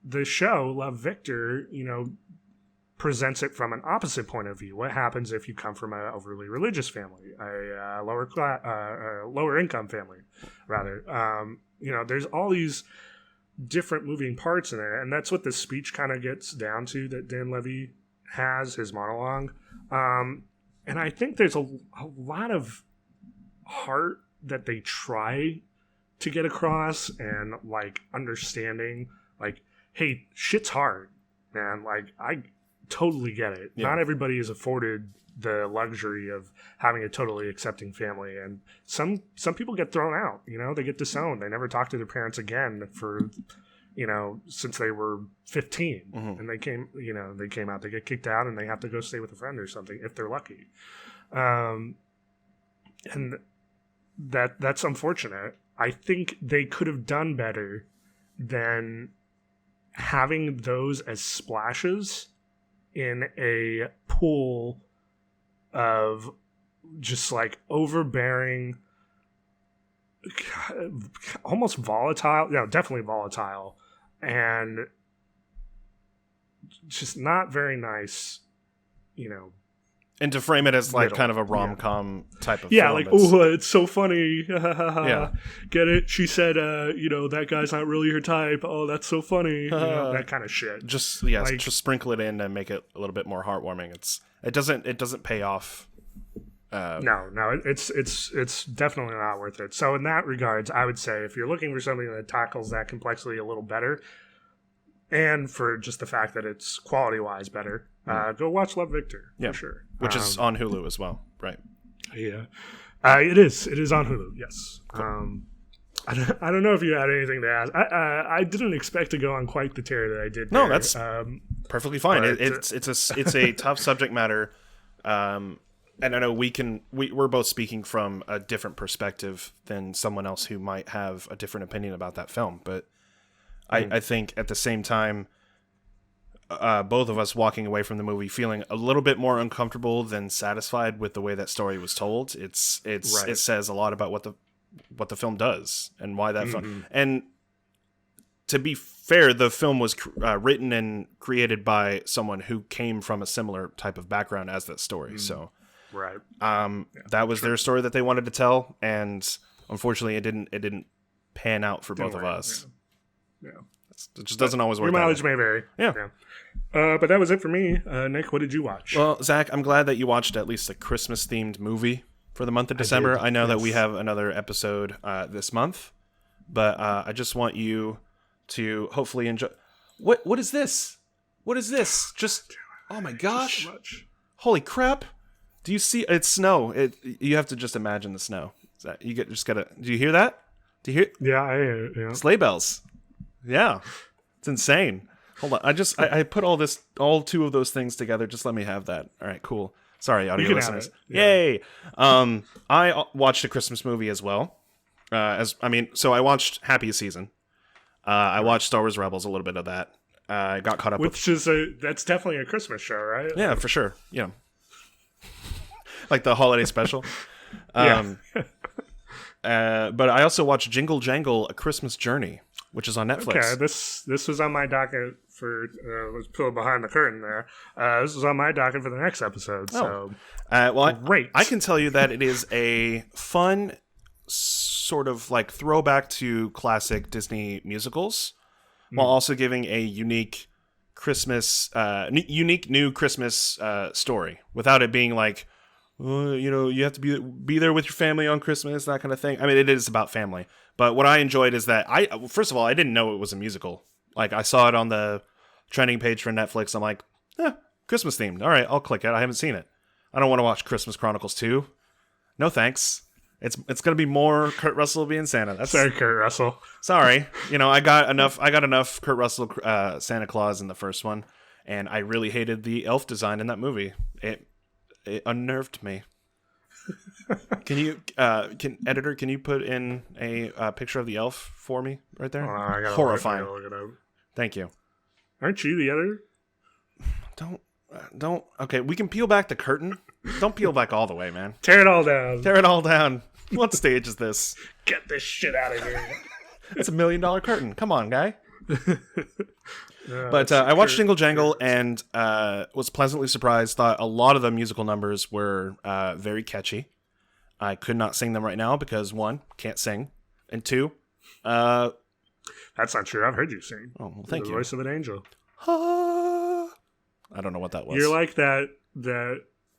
the show, Love, Victor, you know, presents it from an opposite point of view. What happens if you come from an overly religious family, a lower income family, rather? You know, there's all these different moving parts in it, and that's what the speech kind of gets down to that Dan Levy has, his monologue. And I think there's a lot of heart that they try to get across, and like understanding, like, hey, shit's hard, man. Like, I totally get it. Yeah. Not everybody is afforded the luxury of having a totally accepting family, and some people get thrown out. You know, they get disowned. They never talk to their parents again for, you know, since they were 15, mm-hmm. and they came out. They get kicked out, and they have to go stay with a friend or something if they're lucky. And that's unfortunate. I think they could have done better than having those as splashes in a pool of just like overbearing, almost volatile, definitely volatile, and just not very nice, And to frame it as like middle. kind of a rom-com type of Yeah, film. like, it's so funny. Yeah. Get it? She said, that guy's not really her type. Oh, that's so funny. That kind of shit. Just like, just sprinkle it in and make it a little bit more heartwarming. It doesn't pay off. No, it's definitely not worth it. So in that regards, I would say if you're looking for something that tackles that complexity a little better, and for just the fact that it's quality-wise better, go watch Love, Victor, for sure. Which is on Hulu as well, right? Yeah. It is. It is on Hulu, yes. Cool. I don't know if you had anything to ask. I didn't expect to go on quite the tear that I did. No, there. that's perfectly fine. It's a tough subject matter. And I know we're both speaking from a different perspective than someone else who might have a different opinion about that film. But I think at the same time, both of us walking away from the movie feeling a little bit more uncomfortable than satisfied with the way that story was told. It says a lot about what the film does and why that film. And to be fair, the film was written and created by someone who came from a similar type of background as that story. So. Right. That was their story that they wanted to tell, and unfortunately, it didn't pan out for both of us. Yeah. It just doesn't always work. Your mileage may vary. Yeah. But that was it for me. Nick, what did you watch? Well, Zach, I'm glad that you watched at least a Christmas-themed movie for the month of December. I know that we have another episode this month, but I just want you to hopefully enjoy. What is this? What is this? Just oh my gosh! So much. Holy crap! Do you see? It's snow. You have to just imagine the snow. Do you hear that? Do you hear? Yeah, I hear it. Yeah. Sleigh bells. Yeah, it's insane. Hold on. I put all two of those things together. Just let me have that. All right, cool. Sorry, audio listeners. Yeah. Yay! I watched a Christmas movie as well. So I watched Happy Season. I watched Star Wars Rebels, a little bit of that. I got caught up. That's definitely a Christmas show, right? Yeah, for sure. Yeah. Like the holiday special. Yeah. But I also watched Jingle Jangle: A Christmas Journey, which is on Netflix. Okay, this was on my docket for let's pull behind the curtain there. This was on my docket for the next episode. So, great. I can tell you that it is a fun sort of like throwback to classic Disney musicals, while also giving a unique Christmas, unique new Christmas story, without it being like, you have to be there with your family on Christmas, that kind of thing. I mean, it is about family. But what I enjoyed is that first of all, I didn't know it was a musical. Like, I saw it on the trending page for Netflix. I'm like, Christmas themed. All right, I'll click it. I haven't seen it. I don't want to watch Christmas Chronicles 2. No thanks. It's going to be more Kurt Russell being Santa. Sorry, Kurt Russell. Sorry. I got enough Kurt Russell Santa Claus in the first one, and I really hated the elf design in that movie. It unnerved me. Can you, editor? Can you put in a picture of the elf for me right there? I gotta Horrifying. Look it up. Thank you. Aren't you the editor? Don't. Okay, we can peel back the curtain. Don't peel back all the way, man. Tear it all down. Tear it all down. What stage is this? Get this shit out of here. It's $1 million curtain. Come on, guy. But I watched Jingle Jangle and was pleasantly surprised. Thought a lot of the musical numbers were very catchy. I could not sing them right now because, one, can't sing, and two, that's not true. I've heard you sing. Oh, well, thank you. The voice of an angel. I don't know what that was. You're like that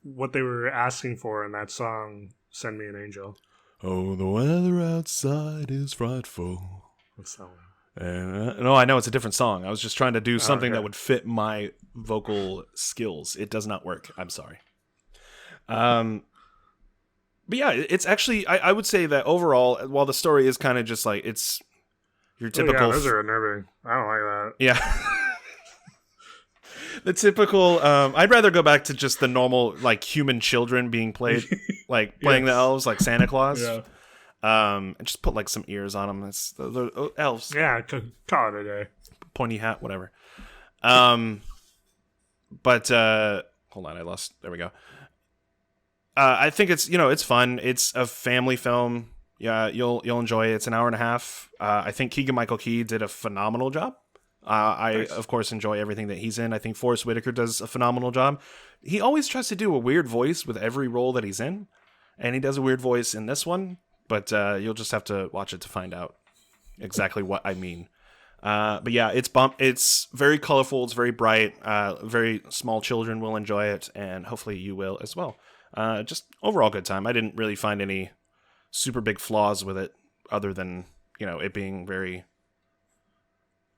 what they were asking for in that song, "Send Me an Angel." Oh, the weather outside is frightful. What's that one? No, I know it's a different song. I was just trying to do something that would fit my vocal skills. It does not work. I'm sorry. But yeah, it's actually, I would say that overall, while the story is kind of just like, it's your typical... yeah, those are unnerving. I don't like that. Yeah. The typical, I'd rather go back to just the normal, like, human children being played, like, playing the elves, like Santa Claus. Yeah. And just put, like, some ears on them. It's the elves. Yeah, call it a day. Pointy hat, whatever. But hold on, there we go. I think it's fun. It's a family film. Yeah, you'll enjoy it. It's an hour and a half. I think Keegan-Michael Key did a phenomenal job. Nice. I of course enjoy everything that he's in. I think Forrest Whitaker does a phenomenal job. He always tries to do a weird voice with every role that he's in, and he does a weird voice in this one. But you'll just have to watch it to find out exactly what I mean. But yeah, it's very colorful. It's very bright. Very small children will enjoy it, and hopefully you will as well. Just overall good time. I didn't really find any super big flaws with it, other than it being very.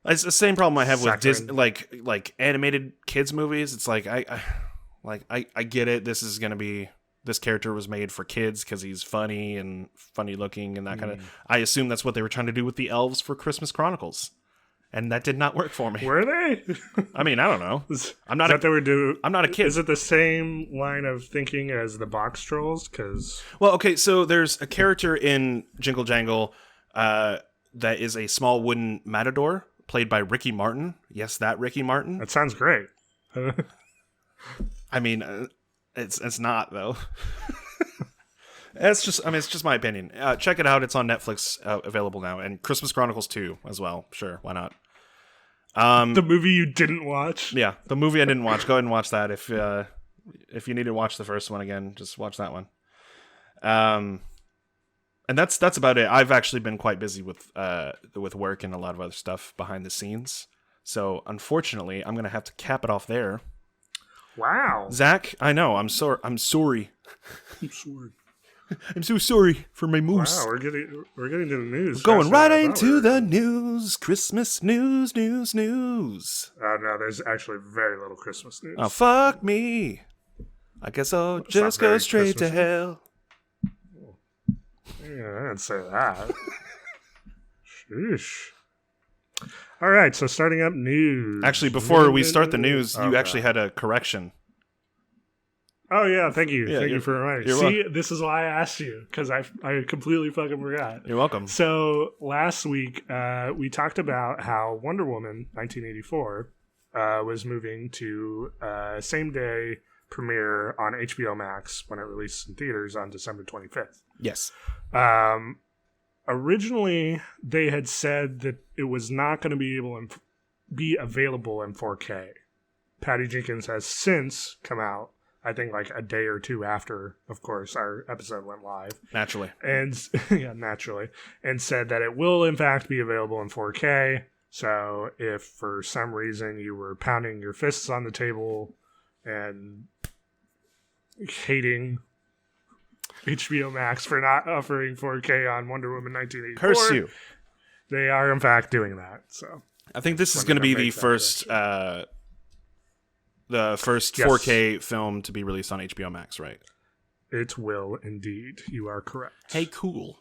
It's the same problem I have with Disney, like animated kids movies. It's like I get it. This character was made for kids because he's funny and funny looking and that kind of. I assume that's what they were trying to do with the elves for Christmas Chronicles, and that did not work for me. Were they? I mean, I don't know. I'm not. I'm not a kid. Is it the same line of thinking as the Box Trolls? Well, okay. So there's a character in Jingle Jangle that is a small wooden matador played by Ricky Martin. Yes, that Ricky Martin. That sounds great. I mean, it's not though. It's just my opinion. Check it out. It's on Netflix, available now, and Christmas Chronicles 2 as well. Sure, why not? The movie you didn't watch? Yeah, the movie I didn't watch. Go ahead and watch that. If you need to watch the first one again, just watch that one. And that's about it. I've actually been quite busy with work and a lot of other stuff behind the scenes. So unfortunately, I'm gonna have to cap it off there. Wow, Zach, I know. I'm sorry. I'm sorry. I'm so sorry for my moose. Wow, we're getting to the news. We're going right into the news. Christmas news. Oh no, there's actually very little Christmas news. Oh fuck me. I guess I'll just go straight to hell. Yeah, I didn't say that. Sheesh. All right, so starting up news. Actually, before we start the news, you actually had a correction. Oh, yeah, thank you. Yeah, thank you for reminding me. See, this is why I asked you, because I completely fucking forgot. You're welcome. So, last week, we talked about how Wonder Woman 1984 was moving to same-day premiere on HBO Max when it released in theaters on December 25th. Yes. Originally, they had said that it was not going to be available in 4K. Patty Jenkins has since come out, I think like a day or two after, of course, our episode went live. Naturally. And yeah, naturally. And said that it will, in fact, be available in 4K. So if for some reason you were pounding your fists on the table and hating HBO Max for not offering 4K on Wonder Woman 1984. Curse you. They are, in fact, doing that. So I think this is going to be the first 4K film to be released on HBO Max, right? It will indeed. You are correct. Hey, cool.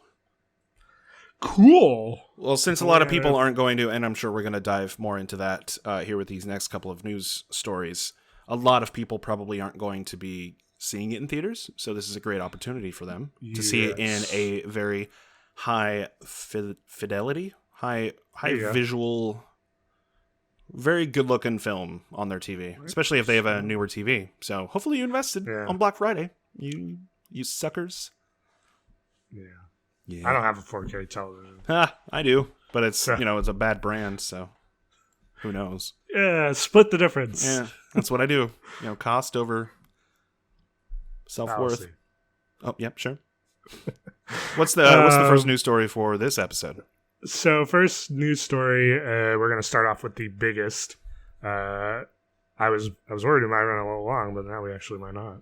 Well, since a lot of people aren't going to, and I'm sure we're going to dive more into that here with these next couple of news stories, a lot of people probably aren't going to be seeing it in theaters, so this is a great opportunity for them to see it in a very high fidelity, high visual, very good looking film on their TV, especially if they have a newer TV. So hopefully you invested on Black Friday, you suckers. Yeah. I don't have a 4K television. I do, but it's it's a bad brand, so who knows? Yeah, split the difference. Yeah, that's what I do. Cost over self-worth. Fallacy. Oh, yep, sure. What's the first news story for this episode? So, first news story, we're going to start off with the biggest. I was worried it might run a little long, but now we actually might not.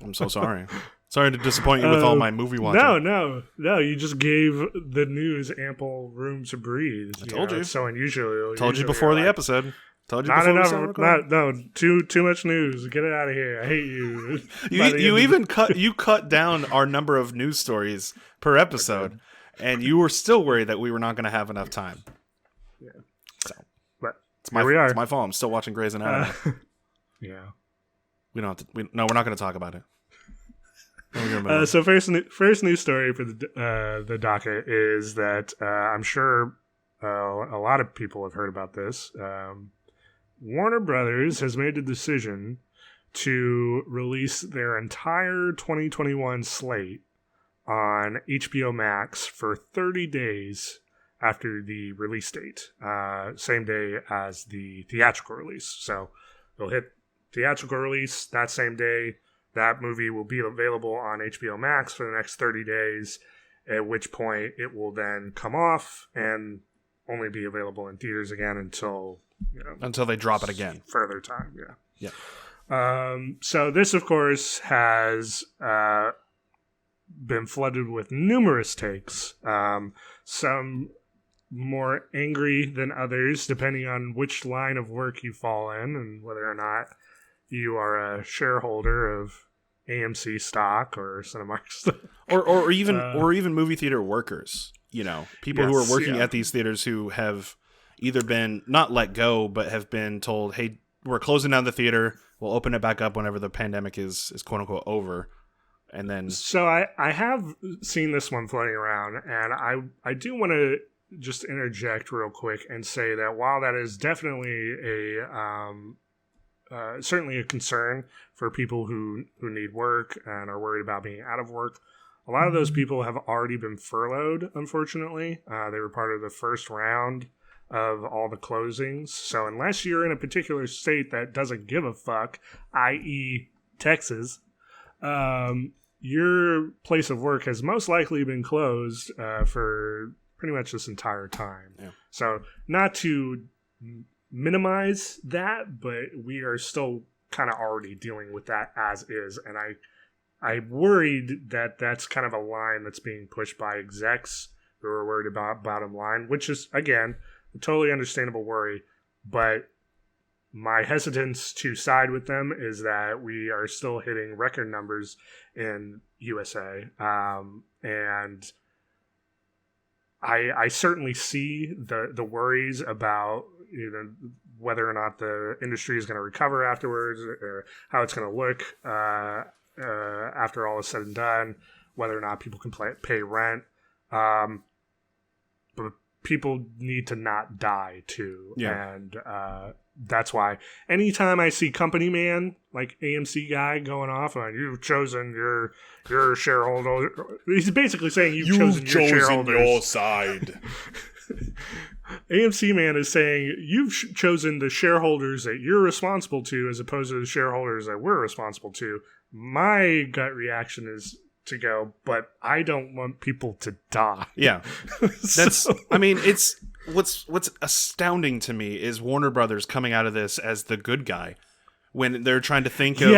I'm so sorry. Sorry to disappoint you with all my movie watching. No. You just gave the news ample room to breathe. I told you. It's so unusual. Told you before the episode. Told you not before enough. Too much news. Get it out of here. I hate you. you cut down our number of news stories per episode, and you were still worried that we were not going to have enough time. Yeah. So, but it's my fault. I'm still watching Grey's Anatomy. Yeah. We don't have to. We're not going to talk about it. So first news story for the docket is that I'm sure a lot of people have heard about this. Warner Brothers has made the decision to release their entire 2021 slate on HBO Max for 30 days after the release date, same day as the theatrical release. So they'll hit theatrical release that same day. That movie will be available on HBO Max for the next 30 days, at which point it will then come off and only be available in theaters again until they drop it again. Further time, yeah. So this, of course, has been flooded with numerous takes. Some more angry than others, depending on which line of work you fall in and whether or not you are a shareholder of AMC stock or Cinemark stock. or even movie theater workers. People who are working at these theaters who have either been not let go, but have been told, hey, we're closing down the theater. We'll open it back up whenever the pandemic is quote unquote over. And then, so I have seen this one floating around, and I do want to just interject real quick and say that while that is definitely certainly a concern for people who need work and are worried about being out of work, a lot of those people have already been furloughed, unfortunately. They were part of the first round of all the closings. So unless you're in a particular state that doesn't give a fuck, i.e. Texas, your place of work has most likely been closed for pretty much this entire time. Yeah. So not to minimize that, but we are still kind of already dealing with that as is. And I'm worried that that's kind of a line that's being pushed by execs who are worried about bottom line, which is, again, a totally understandable worry. But my hesitance to side with them is that we are still hitting record numbers in USA. And I certainly see the worries about whether or not the industry is going to recover afterwards, or how it's going to look after all is said and done, whether or not people can pay rent. But people need to not die too. Yeah. And that's why anytime I see company man, like AMC guy, going off on, you've chosen your shareholder, he's basically saying you've chosen your shareholders. Your side. AMC man is saying you've chosen the shareholders that you're responsible to as opposed to the shareholders that we're responsible to. My gut reaction is to go, but I don't want people to die. Yeah. That's I mean, it's what's astounding to me is Warner Brothers coming out of this as the good guy when they're trying to think of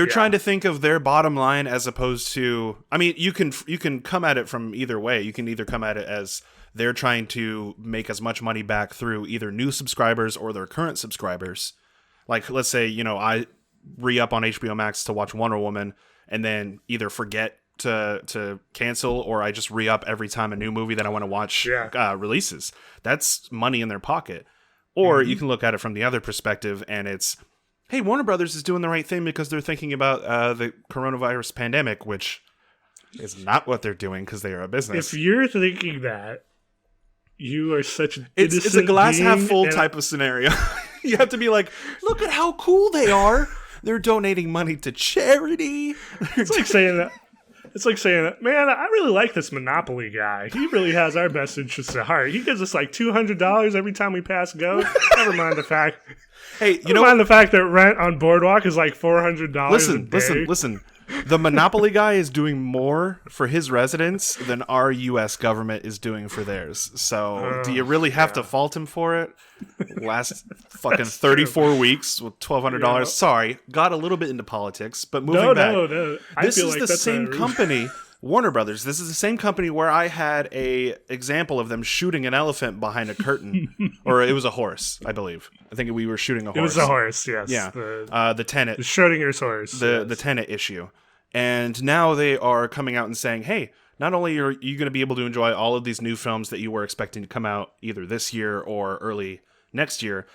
trying to think of their bottom line as opposed to, I mean, you can come at it from either way. You can either come at it as they're trying to make as much money back through either new subscribers or their current subscribers. Like, let's say, I re-up on HBO Max to watch Wonder Woman and then either forget to cancel, or I just re-up every time a new movie that I want to watch releases. That's money in their pocket. Or you can look at it from the other perspective, and it's, hey, Warner Brothers is doing the right thing because they're thinking about the coronavirus pandemic, which is not what they're doing because they are a business. If you're thinking that, you are such an it's a glass half full type of scenario. You have to be like, look at how cool they are. They're donating money to charity. It's like saying that. It's like saying, man, I really like this Monopoly guy. He really has our best interests at heart. He gives us like $200 every time we pass go. Never mind the fact. Hey, the fact that rent on Boardwalk is like $400. Listen. The Monopoly guy is doing more for his residents than our U.S. government is doing for theirs. So, do you really have to fault him for it? Last fucking 34 weeks with $1,200. Yeah. Sorry, got a little bit into politics, but moving back. No. This is the same company, Warner Brothers. This is the same company where I had a example of them shooting an elephant behind a curtain, or it was a horse, I believe. I think we were shooting a horse. It was a horse, yes. Yeah, the Tenet, the Schrodinger's horse, the Tenet issue. And now they are coming out and saying, hey, not only are you going to be able to enjoy all of these new films that you were expecting to come out either this year or early next year,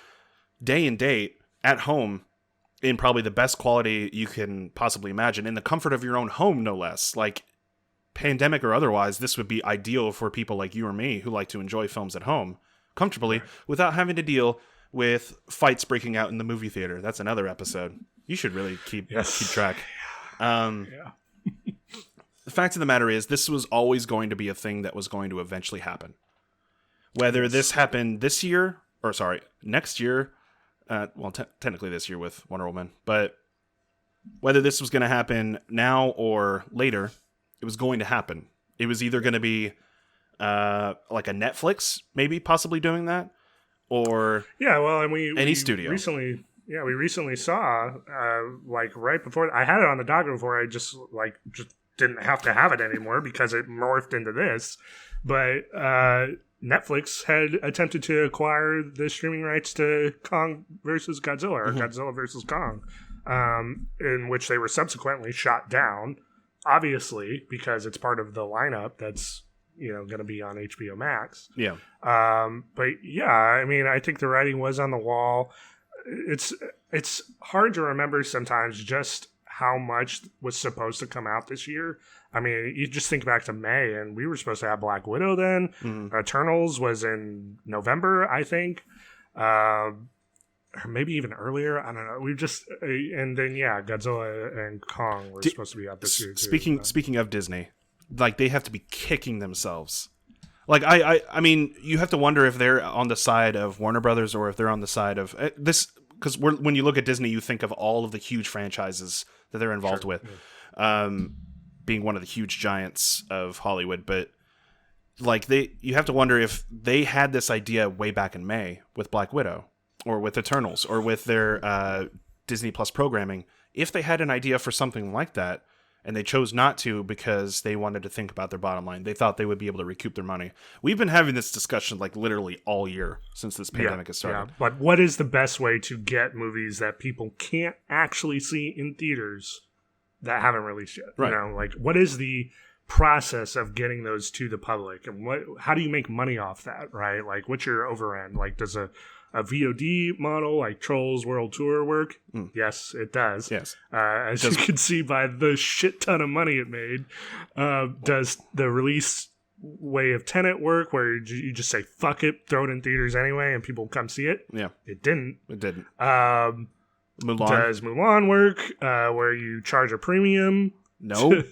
day and date, at home, in probably the best quality you can possibly imagine, in the comfort of your own home, no less. Like, pandemic or otherwise, this would be ideal for people like you or me who like to enjoy films at home comfortably without having to deal with fights breaking out in the movie theater. That's another episode. You should really keep track. Yeah. The fact of the matter is, this was always going to be a thing that was going to eventually happen. Whether this happened next year, technically this year with Wonder Woman, but whether this was going to happen now or later, it was going to happen. It was either going to be like a Netflix, maybe possibly doing that, or any studio. We recently saw like right before I had it on the docket before I just didn't have to have it anymore because it morphed into this. But Netflix had attempted to acquire the streaming rights to Kong versus Godzilla, or Godzilla versus Kong, in which they were subsequently shot down, obviously, because it's part of the lineup that's going to be on HBO Max. Yeah. But yeah, I mean, I think the writing was on the wall. It's hard to remember sometimes just how much was supposed to come out this year. I mean, you just think back to May, and we were supposed to have Black Widow then. Mm-hmm. Eternals was in November, I think. Or maybe even earlier. I don't know. And then, Godzilla and Kong were supposed to be out this year, too. Speaking of Disney, like, they have to be kicking themselves. Like, I mean, you have to wonder if they're on the side of Warner Brothers or if they're on the side of this, because when you look at Disney, you think of all of the huge franchises that they're involved with, being one of the huge giants of Hollywood. But like, you have to wonder if they had this idea way back in May with Black Widow or with Eternals or with their Disney Plus programming. If they had an idea for something like that, and they chose not to because they wanted to think about their bottom line. They thought they would be able to recoup their money. We've been having this discussion like literally all year since this pandemic has started. Yeah. But what is the best way to get movies that people can't actually see in theaters that haven't released yet? Right. You know, like, what is the process of getting those to the public, and how do you make money off that, right? Like, what's your overend? Like, does a VOD model like Trolls World Tour work? Yes, it does. Yes. As you can see by the shit ton of money it made. Does the release way of Tenet work, where you just say, fuck it, throw it in theaters anyway, and people come see it? Yeah. It didn't. Mulan. Does Mulan work, where you charge a premium? No.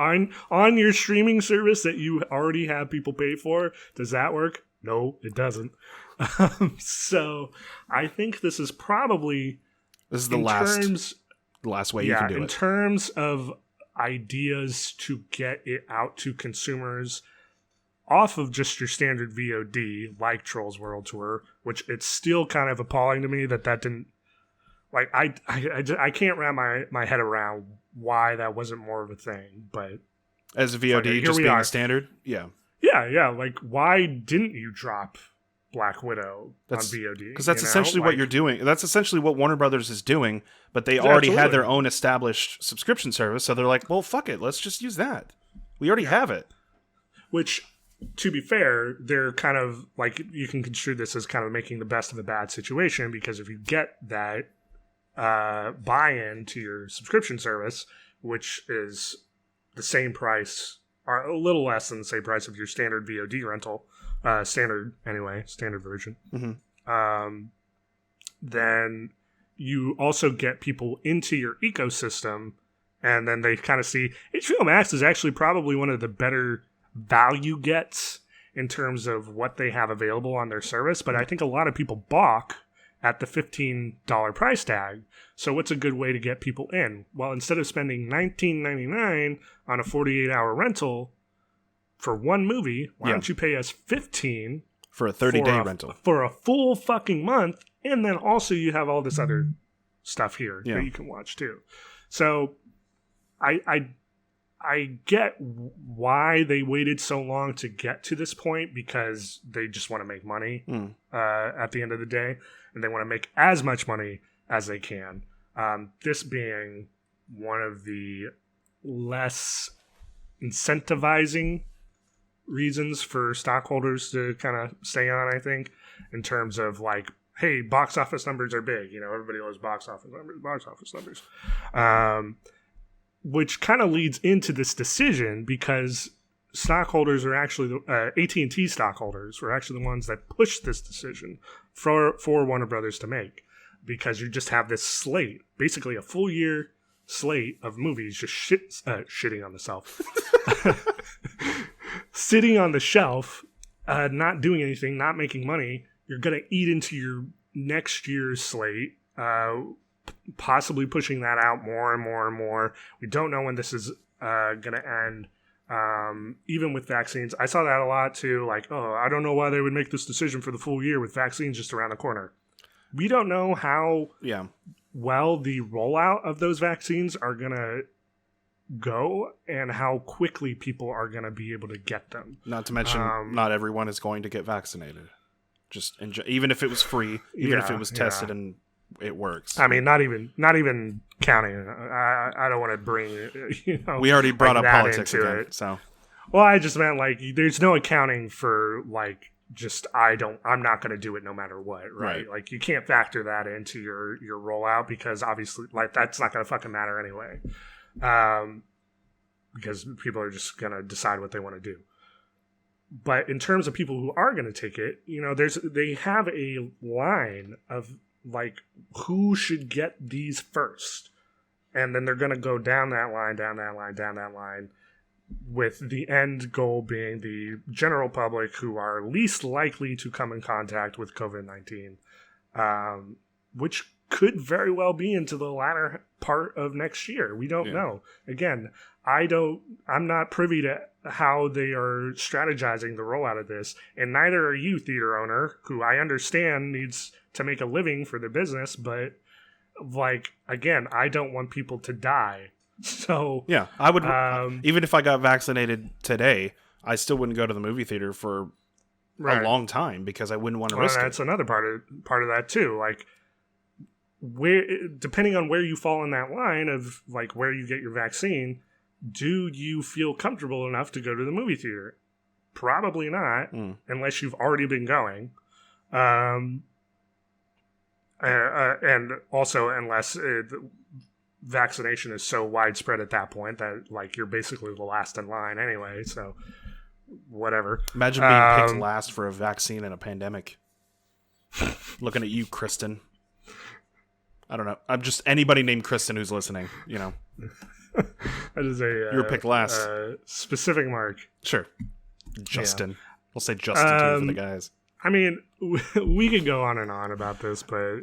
On your streaming service that you already have people pay for? Does that work? No, it doesn't. So I think this is probably the last way you can do it. In terms of ideas to get it out to consumers off of just your standard VOD, like Trolls World Tour, which it's still kind of appalling to me that didn't. Like, I can't wrap my head around why that wasn't more of a thing. But as a VOD, just being standard, yeah. Like, why didn't you drop Black Widow on VOD? Because that's essentially what you're doing. That's essentially what Warner Brothers is doing, but they already had their own established subscription service, so they're like, well, fuck it, let's just use that. We already have it. Which, to be fair, they're kind of, like, you can construe this as kind of making the best of a bad situation, because if you get that buy-in to your subscription service, which is the same price, or a little less than the same price of your standard VOD rental, standard version. Mm-hmm. Then you also get people into your ecosystem, and then they kind of see HBO Max is actually probably one of the better value gets in terms of what they have available on their service. But I think a lot of people balk at the $15 price tag. So what's a good way to get people in? Well, instead of spending $19.99 on a 48-hour rental for one movie, why don't you pay us $15 for a 30-day rental for a full fucking month, and then also you have all this other stuff here that you can watch too. So I get why they waited so long to get to this point, because they just want to make money at the end of the day, and they want to make as much money as they can. This being one of the less incentivizing reasons for stockholders to kind of stay on, I think, in terms of like, hey, box office numbers are big. You know, everybody loves box office numbers. Which kind of leads into this decision, because stockholders are actually AT&T stockholders were actually the ones that pushed this decision for Warner Brothers to make, because you just have this slate, basically a full year slate of movies just shitting on the shelf, sitting on the shelf, not doing anything, not making money. You're gonna eat into your next year's slate, possibly pushing that out more and more and more. We don't know when this is gonna end. Even with vaccines, I saw that a lot too. Like, oh, I don't know why they would make this decision for the full year with vaccines just around the corner. We don't know how well the rollout of those vaccines are gonna go and how quickly people are gonna be able to get them. Not to mention, not everyone is going to get vaccinated. Just even if it was free, even if it was tested and it works. I mean, not even counting. I don't want to bring we already brought up politics into again, it. so. Well, I just meant like there's no accounting for like just I'm not going to do it no matter what, right? Like you can't factor that into your rollout because obviously like that's not going to fucking matter anyway, because people are just going to decide what they want to do. But in terms of people who are going to take it, they have a line of like who should get these first, and then they're going to go down that line, with the end goal being the general public who are least likely to come in contact with COVID-19, which could very well be into the latter part of next year. We don't know. Again, I'm not privy to how they are strategizing the rollout of this, and neither are you, theater owner, who I understand needs to make a living for their business, but like, again, I don't want people to die. So yeah, I would, even if I got vaccinated today, I still wouldn't go to the movie theater for a long time because I wouldn't want to risk it. That's another part of that too. Like, depending on where you fall in that line of like where you get your vaccine, do you feel comfortable enough to go to the movie theater? Probably not, unless you've already been going. And also unless vaccination is so widespread at that point that like you're basically the last in line anyway. So whatever. Imagine being picked last for a vaccine in a pandemic. Looking at you, Kristen. I don't know. I'm just anybody named Kristen who's listening. That is you were picked last. Specific mark. Sure. Justin. Yeah. We'll say Justin too for the guys. I mean, we could go on and on about this, but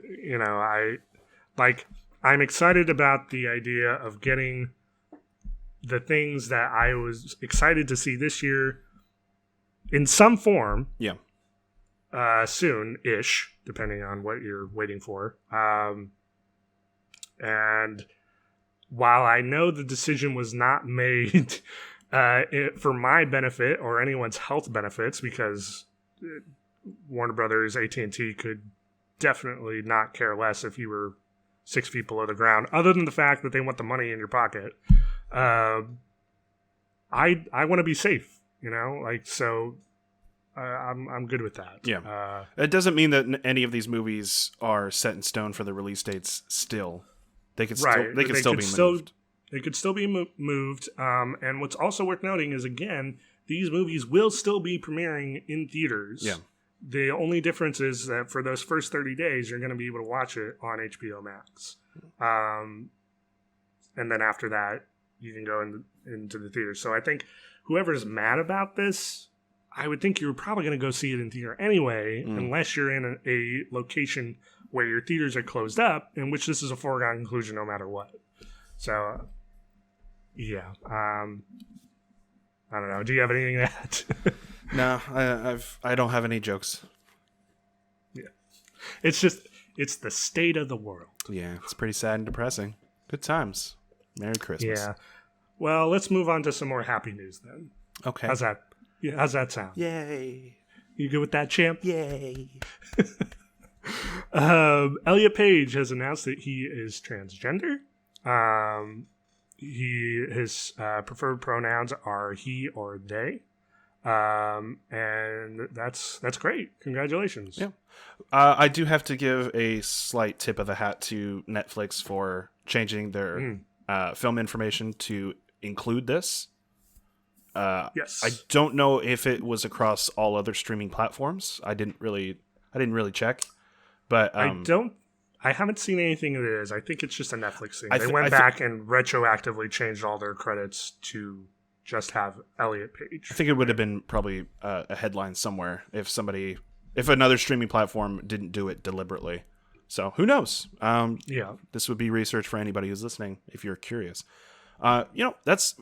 I'm excited about the idea of getting the things that I was excited to see this year in some form. Yeah. Soon-ish, depending on what you're waiting for. And while I know the decision was not made for my benefit or anyone's health benefits, because Warner Brothers, AT&T could definitely not care less if you were 6 feet below the ground, other than the fact that they want the money in your pocket. I want to be safe, so I'm good with that. Yeah. It doesn't mean that any of these movies are set in stone for the release dates still. They could still be moved. They could still be moved. And what's also worth noting is, again, these movies will still be premiering in theaters. Yeah. The only difference is that for those first 30 days, you're going to be able to watch it on HBO Max. And then after that, you can go into the theater. So I think whoever's mad about this, I would think you're probably going to go see it in theater anyway, unless you're in a location where your theaters are closed up, in which this is a foregone conclusion no matter what. So, yeah. I don't know. Do you have anything to add? No, I don't have any jokes. Yeah. It's the state of the world. Yeah, it's pretty sad and depressing. Good times. Merry Christmas. Yeah. Well, let's move on to some more happy news then. Okay. How's that? Yeah, how's that sound? Yay. You good with that, champ? Yay. Elliot Page has announced that he is transgender. His preferred pronouns are he or they. And that's great. Congratulations. Yeah. I do have to give a slight tip of the hat to Netflix for changing their film information to include this. Yes. I don't know if it was across all other streaming platforms. I didn't really check. But I haven't seen anything that is. I think it's just a Netflix thing. They I went back and retroactively changed all their credits to just have Elliot Page. I think it would have been probably a headline somewhere if another streaming platform didn't do it deliberately. So who knows? This would be research for anybody who's listening if you're curious. That's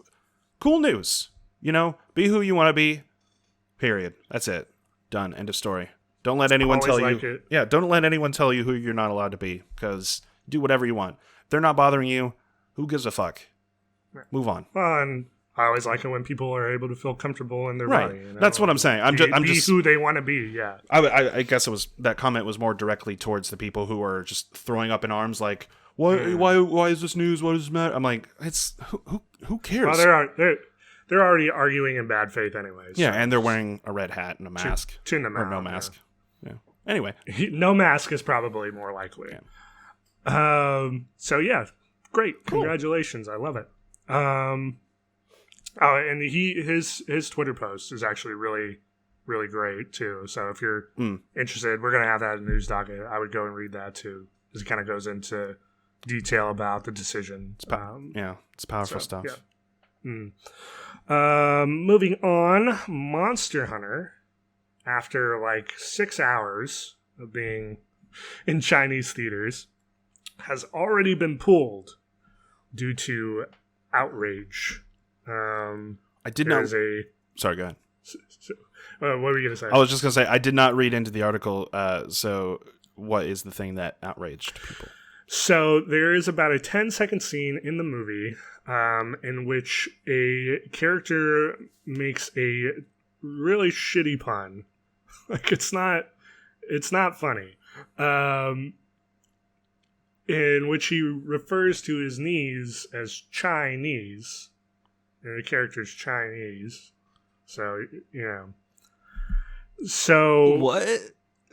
cool news. Be who you want to be. Period. That's it. Done. End of story. Don't let anyone tell you. Yeah, don't let anyone tell you who you're not allowed to be, because do whatever you want. If they're not bothering you, who gives a fuck? Move on. Well, and I always like it when people are able to feel comfortable in their body. That's what I'm saying. I'm just who they want to be. Yeah. I guess that comment was more directly towards the people who are just throwing up in arms, like, why is this news? What does this matter? I'm like, it's who cares? Well, they're already arguing in bad faith anyway. Yeah, and they're wearing a red hat and a mask. Tune them out. Or no mask. Yeah. Anyway. No mask is probably more likely. Yeah. So, yeah. Great. Cool. Congratulations. I love it. And his Twitter post is actually really, really great, too. So, if you're interested, we're going to have that in the news docket. I would go and read that, too, because it kind of goes into detail about the decision. It's powerful stuff. Yeah. Moving on, Monster Hunter, after like 6 hours of being in Chinese theaters, has already been pulled due to outrage. I did not. Sorry, go ahead. What were you going to say? I was just going to say, I did not read into the article. So what is the thing that outraged people? So there is about a 10-second scene in the movie in which a character makes a really shitty pun. Like, it's not funny. In which he refers to his knees as Chinese. And the character's Chinese. So, So... What?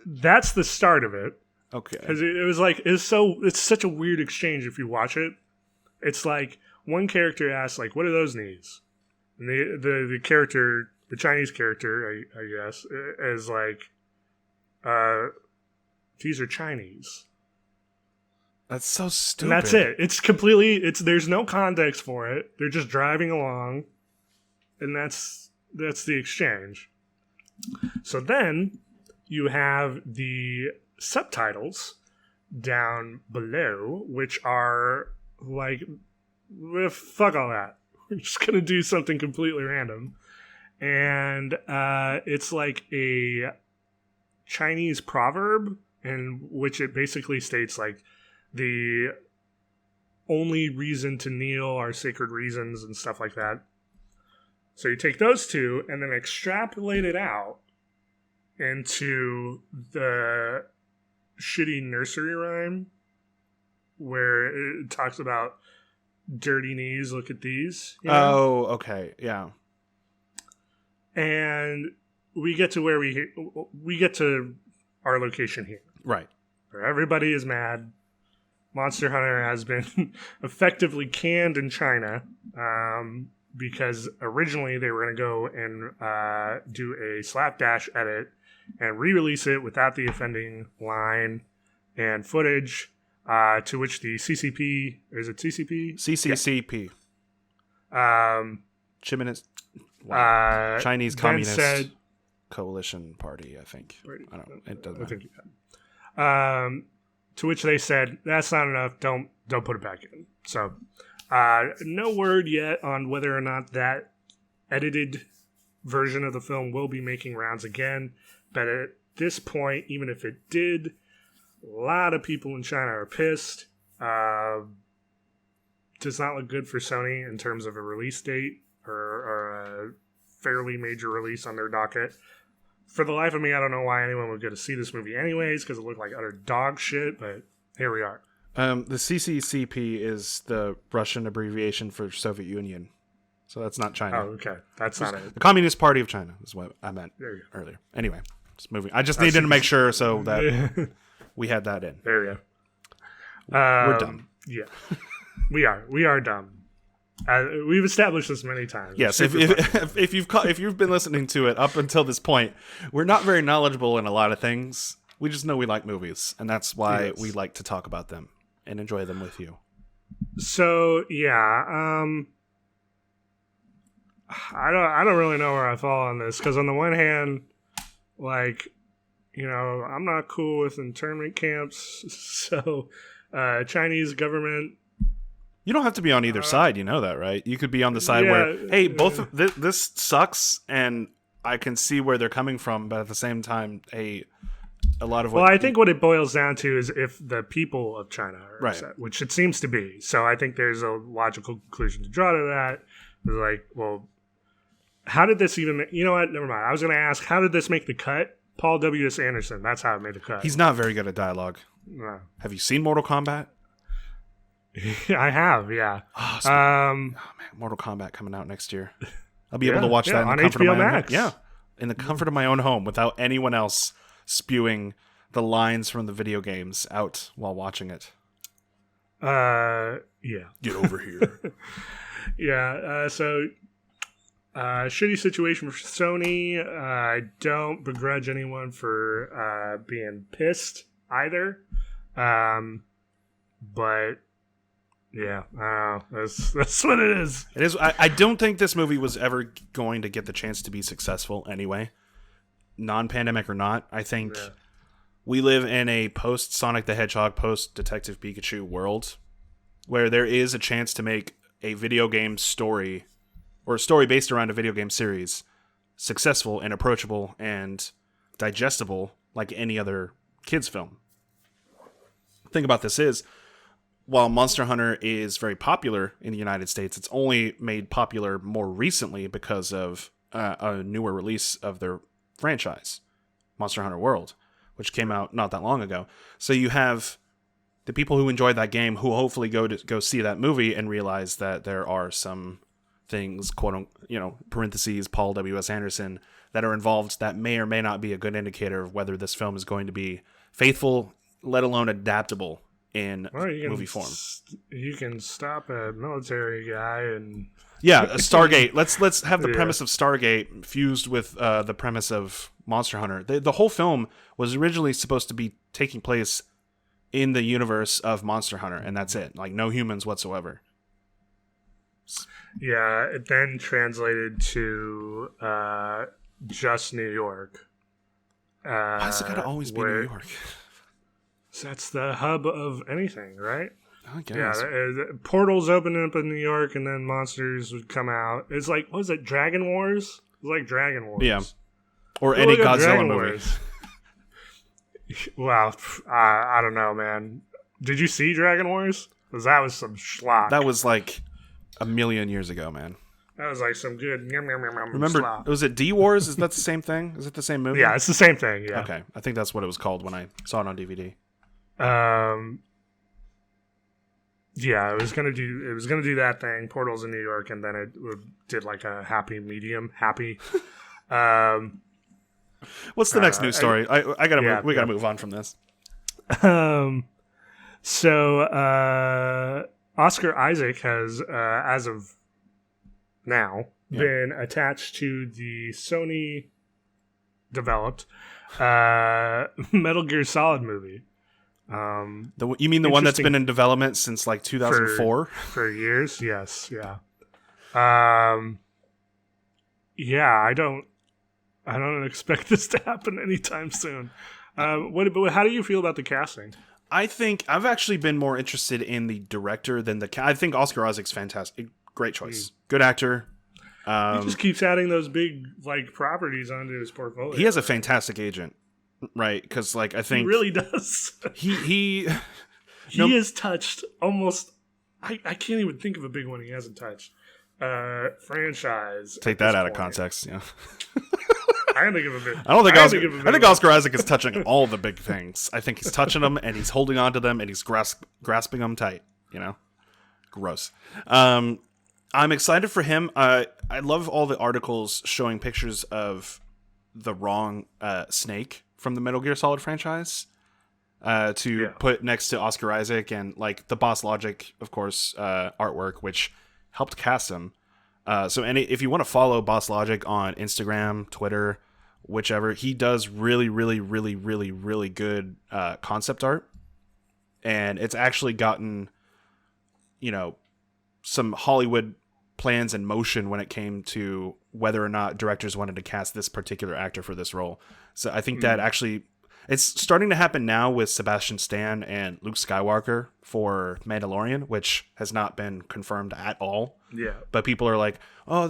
That's the start of it. Okay. Because it's such a weird exchange if you watch it. It's like, one character asks, like, what are those knees? And the character, the Chinese character, I guess, is like, these are Chinese. That's so stupid. And that's it. It's completely, there's no context for it. They're just driving along. And that's the exchange. So then you have the subtitles down below, which are like, fuck all that. We're just going to do something completely random. And it's like a Chinese proverb in which it basically states like, the only reason to kneel are sacred reasons and stuff like that. So you take those two and then extrapolate it out into the shitty nursery rhyme where it talks about dirty knees, look at these. Oh, okay. Yeah. And we get to where we get to our location here. Right. Where everybody is mad. Monster Hunter has been effectively canned in China because originally they were going to go and do a slapdash edit and re-release it without the offending line and footage, to which the CCP, is it CCP? CCCP. Chinese Communist Coalition Party, I think. I don't. It doesn't matter. I think. To which they said, that's not enough, don't put it back in. So, no word yet on whether or not that edited version of the film will be making rounds again. But at this point, even if it did, a lot of people in China are pissed. Does not look good for Sony in terms of a release date or a fairly major release on their docket. For the life of me, I don't know why anyone would go to see this movie anyways, because it looked like utter dog shit, but here we are. The CCCP is the Russian abbreviation for Soviet Union. So that's not China. Oh, okay. That's not it. The Communist Party of China is what I meant earlier. Anyway, just moving. I just needed to make sure so that we had that in. There you go. We're dumb. Yeah. We are dumb. We've established this many times. Yes, if you've been listening to it up until this point, we're not very knowledgeable in a lot of things. We just know we like movies, and that's why we like to talk about them and enjoy them with you. So yeah, I don't really know where I fall on this, because on the one hand, like, you know, I'm not cool with internment camps, so Chinese government. You don't have to be on either side, you know that, right? You could be on the side where, hey, this sucks, and I can see where they're coming from, but at the same time, hey, a lot of what... Well, I think what it boils down to is if the people of China are upset, which it seems to be. So I think there's a logical conclusion to draw to that. It's like, well, how did this even... You know what? Never mind. I was going to ask, how did this make the cut? Paul W.S. Anderson. That's how it made the cut. He's not very good at dialogue. No. Have you seen Mortal Kombat? I have, yeah. Oh, man, Mortal Kombat coming out next year. I'll be able to watch that in the comfort of my own home. Yeah, in the comfort of my own home without anyone else spewing the lines from the video games out while watching it. Yeah. Get over here. Yeah, so shitty situation for Sony. I don't begrudge anyone for being pissed either. But yeah, that's what it is. It is. I don't think this movie was ever going to get the chance to be successful anyway, non-pandemic or not. I think we live in a post-Sonic the Hedgehog, post-Detective Pikachu world where there is a chance to make a video game story or a story based around a video game series successful and approachable and digestible like any other kids film. The thing about this is, while Monster Hunter is very popular in the United States, it's only made popular more recently because of a newer release of their franchise, Monster Hunter World, which came out not that long ago. So you have the people who enjoyed that game who hopefully go see that movie and realize that there are some things, quote, parentheses, Paul W.S. Anderson, that are involved that may or may not be a good indicator of whether this film is going to be faithful, let alone adaptable in movie form. You can stop a military guy and Stargate. Let's have the premise of Stargate fused with the premise of Monster Hunter. The whole film was originally supposed to be taking place in the universe of Monster Hunter, and that's it. Like, no humans whatsoever. Yeah, it then translated to just New York. Why is it gotta always be New York? That's the hub of anything, right? I guess. Yeah, portals opening up in New York, and then monsters would come out. It's like, what was it, Dragon Wars? It was like Dragon Wars. Yeah. Or any Godzilla movie. Wow, I don't know, man. Did you see Dragon Wars? Because that was some schlock. That was like a million years ago, man. That was like some good Remember, slop. Was it D-Wars? Is that the same thing? Is it the same movie? Yeah, it's the same thing, yeah. Okay, I think that's what it was called when I saw it on DVD. Yeah, it was gonna do that thing, Portals in New York, and then it did like a happy medium. What's the next news story? We gotta move on from this. So Oscar Isaac has, as of now, been attached to the Sony developed Metal Gear Solid movie. You mean the one that's been in development since like 2004 for years? Yes, yeah. I don't expect this to happen anytime soon. But how do you feel about the casting? I think I've actually been more interested in the director than I think Oscar Isaac's fantastic, great choice, good actor. He just keeps adding those big properties onto his portfolio. He has a fantastic agent. Right, because I think he really does. he has touched almost. I can't even think of a big one he hasn't touched. Franchise. Take that out of context. Yeah. I can think of a big. I think Oscar Isaac is touching all the big things. I think he's touching them and he's holding on to them and he's grasping them tight. Gross. I'm excited for him. I love all the articles showing pictures of the wrong Snake from the Metal Gear Solid franchise to put next to Oscar Isaac and the Boss Logic, of course, artwork, which helped cast him. So if you want to follow Boss Logic on Instagram, Twitter, whichever. He does really, really, really, really, really good concept art. And it's actually gotten, some Hollywood plans in motion when it came to whether or not directors wanted to cast this particular actor for this role. So I think that actually, it's starting to happen now with Sebastian Stan and Luke Skywalker for Mandalorian, which has not been confirmed at all. Yeah. But people are like, oh,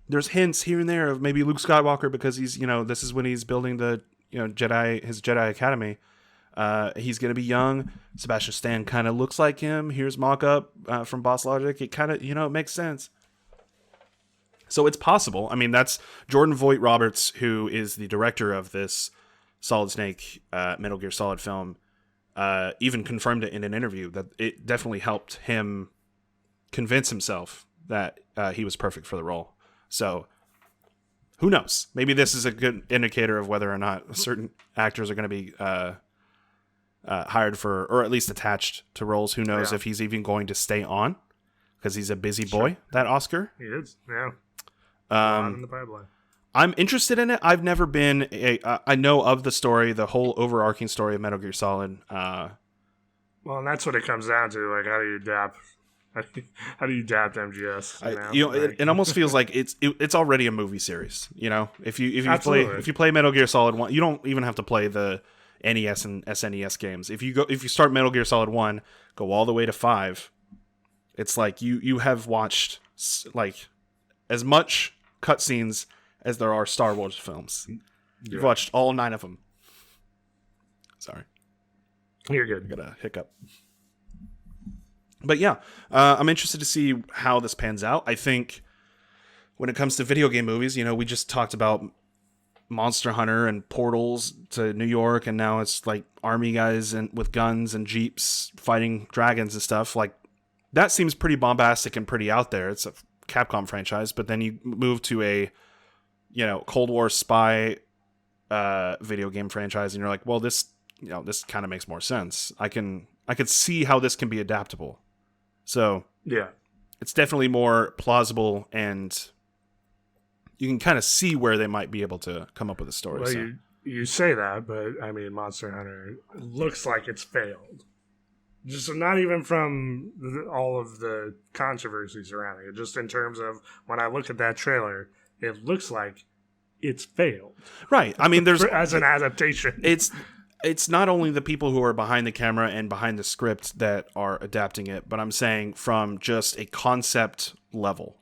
there's hints here and there of maybe Luke Skywalker because he's, this is when he's building the, his Jedi Academy. He's going to be young. Sebastian Stan kind of looks like him. Here's mock-up from Boss Logic. It kind of, it makes sense. So it's possible. I mean, that's Jordan Voight Roberts, who is the director of this Solid Snake Metal Gear Solid film, even confirmed it in an interview that it definitely helped him convince himself that he was perfect for the role. So who knows? Maybe this is a good indicator of whether or not certain actors are going to be hired for, or at least attached to roles. Who knows if he's even going to stay on, because he's a busy boy, that Oscar. He is, yeah. In the pipeline. I'm interested in it. I've never been I know of the story, the whole overarching story of Metal Gear Solid. Well, and that's what it comes down to. Like, how do you adapt? How do you adapt MGS? It almost feels like it's already a movie series. If you play Metal Gear Solid 1, you don't even have to play the NES and SNES games. If you start Metal Gear Solid 1, go all the way to 5, it's like you have watched like as much cutscenes as there are Star Wars films. You've watched all 9 of them. Sorry, you're good. I got a hiccup. But yeah, I'm interested to see how this pans out. I think when it comes to video game movies, we just talked about Monster Hunter and portals to New York, and now it's like army guys and with guns and jeeps fighting dragons and stuff. Like, that seems pretty bombastic and pretty out there. It's a Capcom franchise, but then you move to a Cold War spy video game franchise, and you're like, well, this kind of makes more sense. I could see how this can be adaptable. So yeah, it's definitely more plausible, and you can kind of see where they might be able to come up with a story. Well, so. you say that, but I mean, Monster Hunter looks like it's failed. Just not even from all of the controversies surrounding it. Just in terms of when I look at that trailer, it looks like it's failed. Right. I mean, there's as an adaptation. It's not only the people who are behind the camera and behind the script that are adapting it, but I'm saying from just a concept level.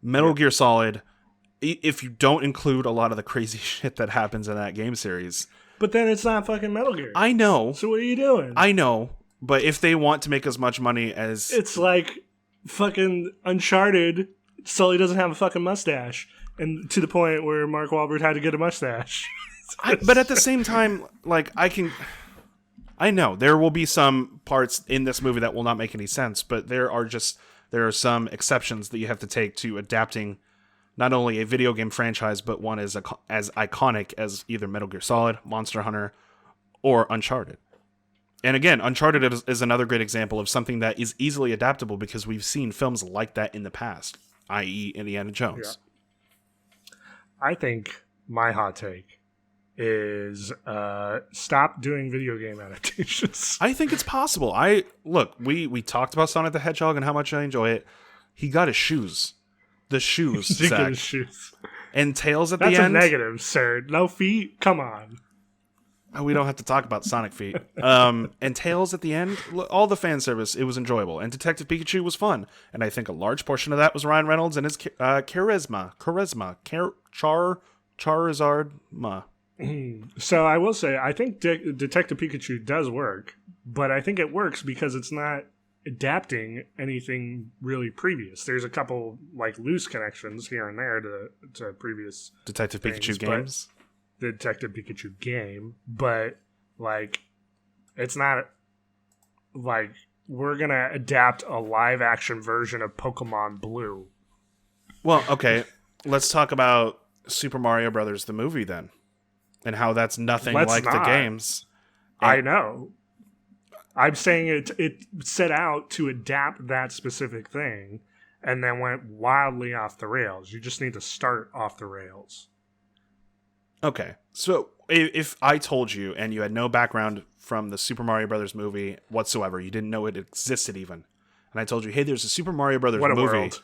Metal Gear Solid, if you don't include a lot of the crazy shit that happens in that game series. But then it's not fucking Metal Gear. I know. So what are you doing? I know. But if they want to make as much money as... It's like fucking Uncharted, Sully doesn't have a fucking mustache. And to the point where Mark Wahlberg had to get a mustache. But at the same time, like, I know there will be some parts in this movie that will not make any sense, but there are some exceptions that you have to take to adapting not only a video game franchise, but one as iconic as either Metal Gear Solid, Monster Hunter, or Uncharted. And again, Uncharted is another great example of something that is easily adaptable because we've seen films like that in the past, i.e. Indiana Jones. Yeah. I think my hot take is stop doing video game adaptations. I think it's possible. We talked about Sonic the Hedgehog and how much I enjoy it. He got his shoes. The shoes, Zach. His shoes. And Tails at That's the end. That's a negative, sir. No feet? Come on. We don't have to talk about Sonic feet. And Tails at the end, all the fan service, it was enjoyable. And Detective Pikachu was fun. And I think a large portion of that was Ryan Reynolds and his charisma. Charizard. So I will say, I think Detective Pikachu does work, but I think it works because it's not adapting anything really previous. There's a couple like loose connections here and there to previous Detective things, Pikachu games. The Detective Pikachu game, but like it's not like we're gonna adapt a live action version of Pokemon Blue. Well, okay, let's talk about Super Mario Brothers the movie then. And how that's nothing like the games. I know. I'm saying it set out to adapt that specific thing and then went wildly off the rails. You just need to start off the rails. Okay, so if I told you and you had no background from the Super Mario Brothers movie whatsoever, you didn't know it existed even, and I told you, hey, there's a Super Mario Brothers What a movie. world.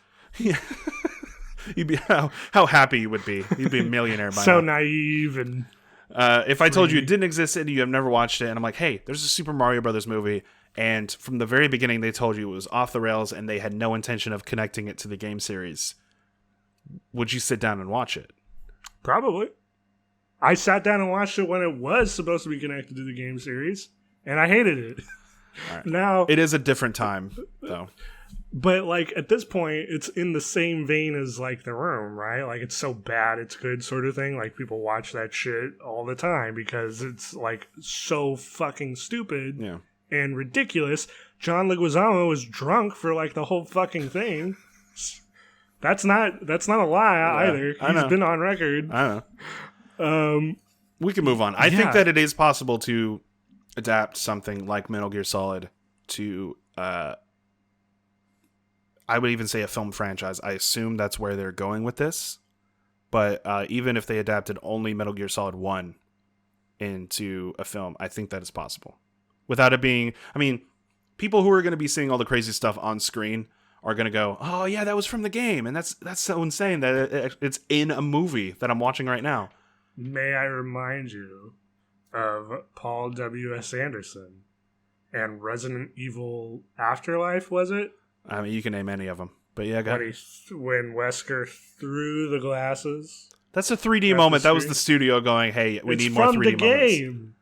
You'd be how happy you would be. You'd be a millionaire by So now. naive and If I told you it didn't exist and you have never watched it, and I'm like, hey, there's a Super Mario Brothers movie, and from the very beginning they told you it was off the rails and they had no intention of connecting it to the game series, would you sit down and watch it? probably. I sat down and watched it when it was supposed to be connected to the game series, and I hated it. Right. Now, It is a different time, though. but like at this point, it's in the same vein as like The Room, right? Like it's so bad, it's good sort of thing. Like people watch that shit all the time because it's like so fucking stupid Yeah. and ridiculous. John Leguizamo was drunk for like the whole fucking thing. That's not a lie either. I know. He's been on record. I don't know. We can move on. I think that it is possible to adapt something like Metal Gear Solid to, I would even say a film franchise. I assume that's where they're going with this. But even if they adapted only Metal Gear Solid 1 into a film, I think that is possible. Without it being, I mean, people who are going to be seeing all the crazy stuff on screen are going to go, oh yeah, that was from the game. And that's so insane that it's in a movie that I'm watching right now. May I remind you of Paul W.S. Anderson and Resident Evil Afterlife, was it? I mean, you can name any of them. But yeah, go ahead. When Wesker threw the glasses. That's a 3D moment. That was the studio going, hey, we need more 3D moments. It's from the game.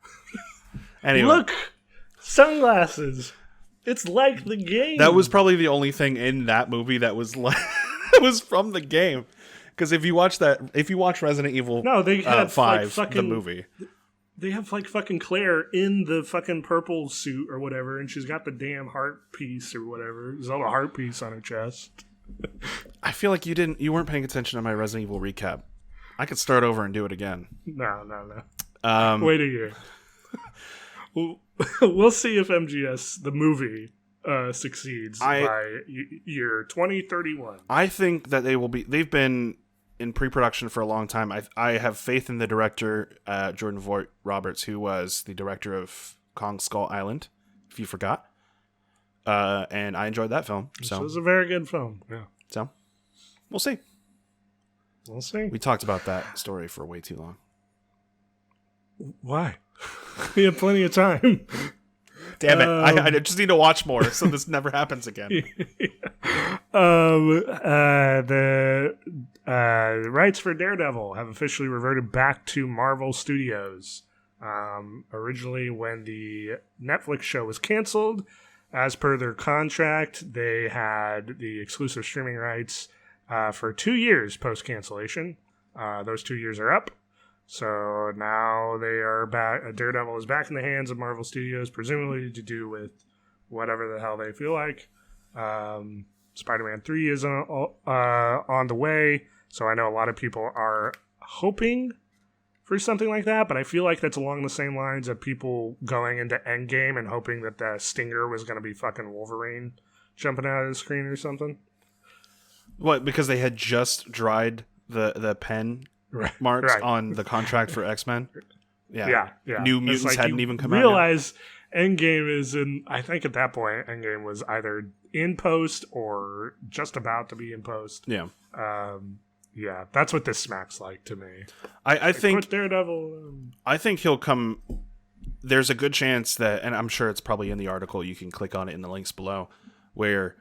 Anyway. Look, sunglasses. It's like the game. That was probably the only thing in that movie that was like was from the game. Because if you watch Resident Evil they have 5, like the movie. They have like fucking Claire in the fucking purple suit or whatever, and she's got the damn heart piece or whatever. There's all a heart piece on her chest. I feel like you weren't paying attention to my Resident Evil recap. I could start over and do it again. No. Wait a year. We'll see if MGS, the movie, succeeds by year 2031. I think that they've been in pre-production for a long time. I have faith in the director, Jordan Vogt Roberts, who was the director of Kong Skull Island, if you forgot. And I enjoyed that film. So it was a very good film. Yeah. So we'll see. We'll see. We talked about that story for way too long. Why? We have plenty of time. Damn it. I just need to watch more so this never happens again. The rights for Daredevil have officially reverted back to Marvel Studios. Originally, when the Netflix show was canceled, as per their contract, they had the exclusive streaming rights for 2 years post-cancellation. Those 2 years are up. So now they are back. Daredevil is back in the hands of Marvel Studios, presumably to do with whatever the hell they feel like. Spider-Man 3 is on the way, so I know a lot of people are hoping for something like that, but I feel like that's along the same lines of people going into Endgame and hoping that the Stinger was going to be fucking Wolverine jumping out of the screen or something. What, because they had just dried the pen marks on the contract for X-Men? Yeah. New Mutants hadn't even come out. Realize Endgame is in, I think at that point, Endgame was either in post or just about to be in post. Yeah. Yeah, that's what this smacks like to me. I think put Daredevil. I think he'll come. There's a good chance that, and I'm sure it's probably in the article. You can click on it in the links below, where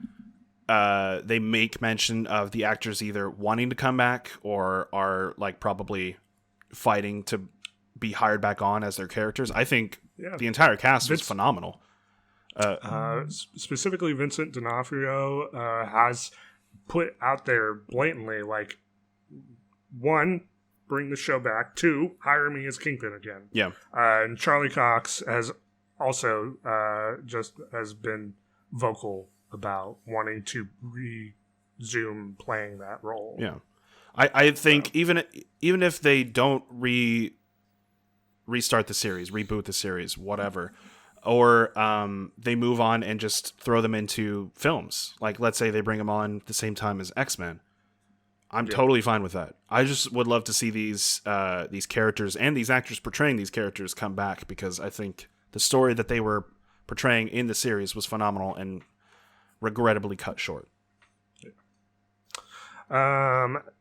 they make mention of the actors either wanting to come back or are like probably fighting to be hired back on as their characters. I think the entire cast was phenomenal. Specifically, Vincent D'Onofrio has put out there blatantly, like, 1, bring the show back. 2, hire me as Kingpin again. Yeah. And Charlie Cox has also has been vocal about wanting to resume playing that role. Yeah. I think even if they don't restart the series, reboot the series, whatever, or they move on and just throw them into films. Like, let's say they bring them on at the same time as X-Men. I'm totally fine with that. I just would love to see these characters and these actors portraying these characters come back, because I think the story that they were portraying in the series was phenomenal and regrettably cut short.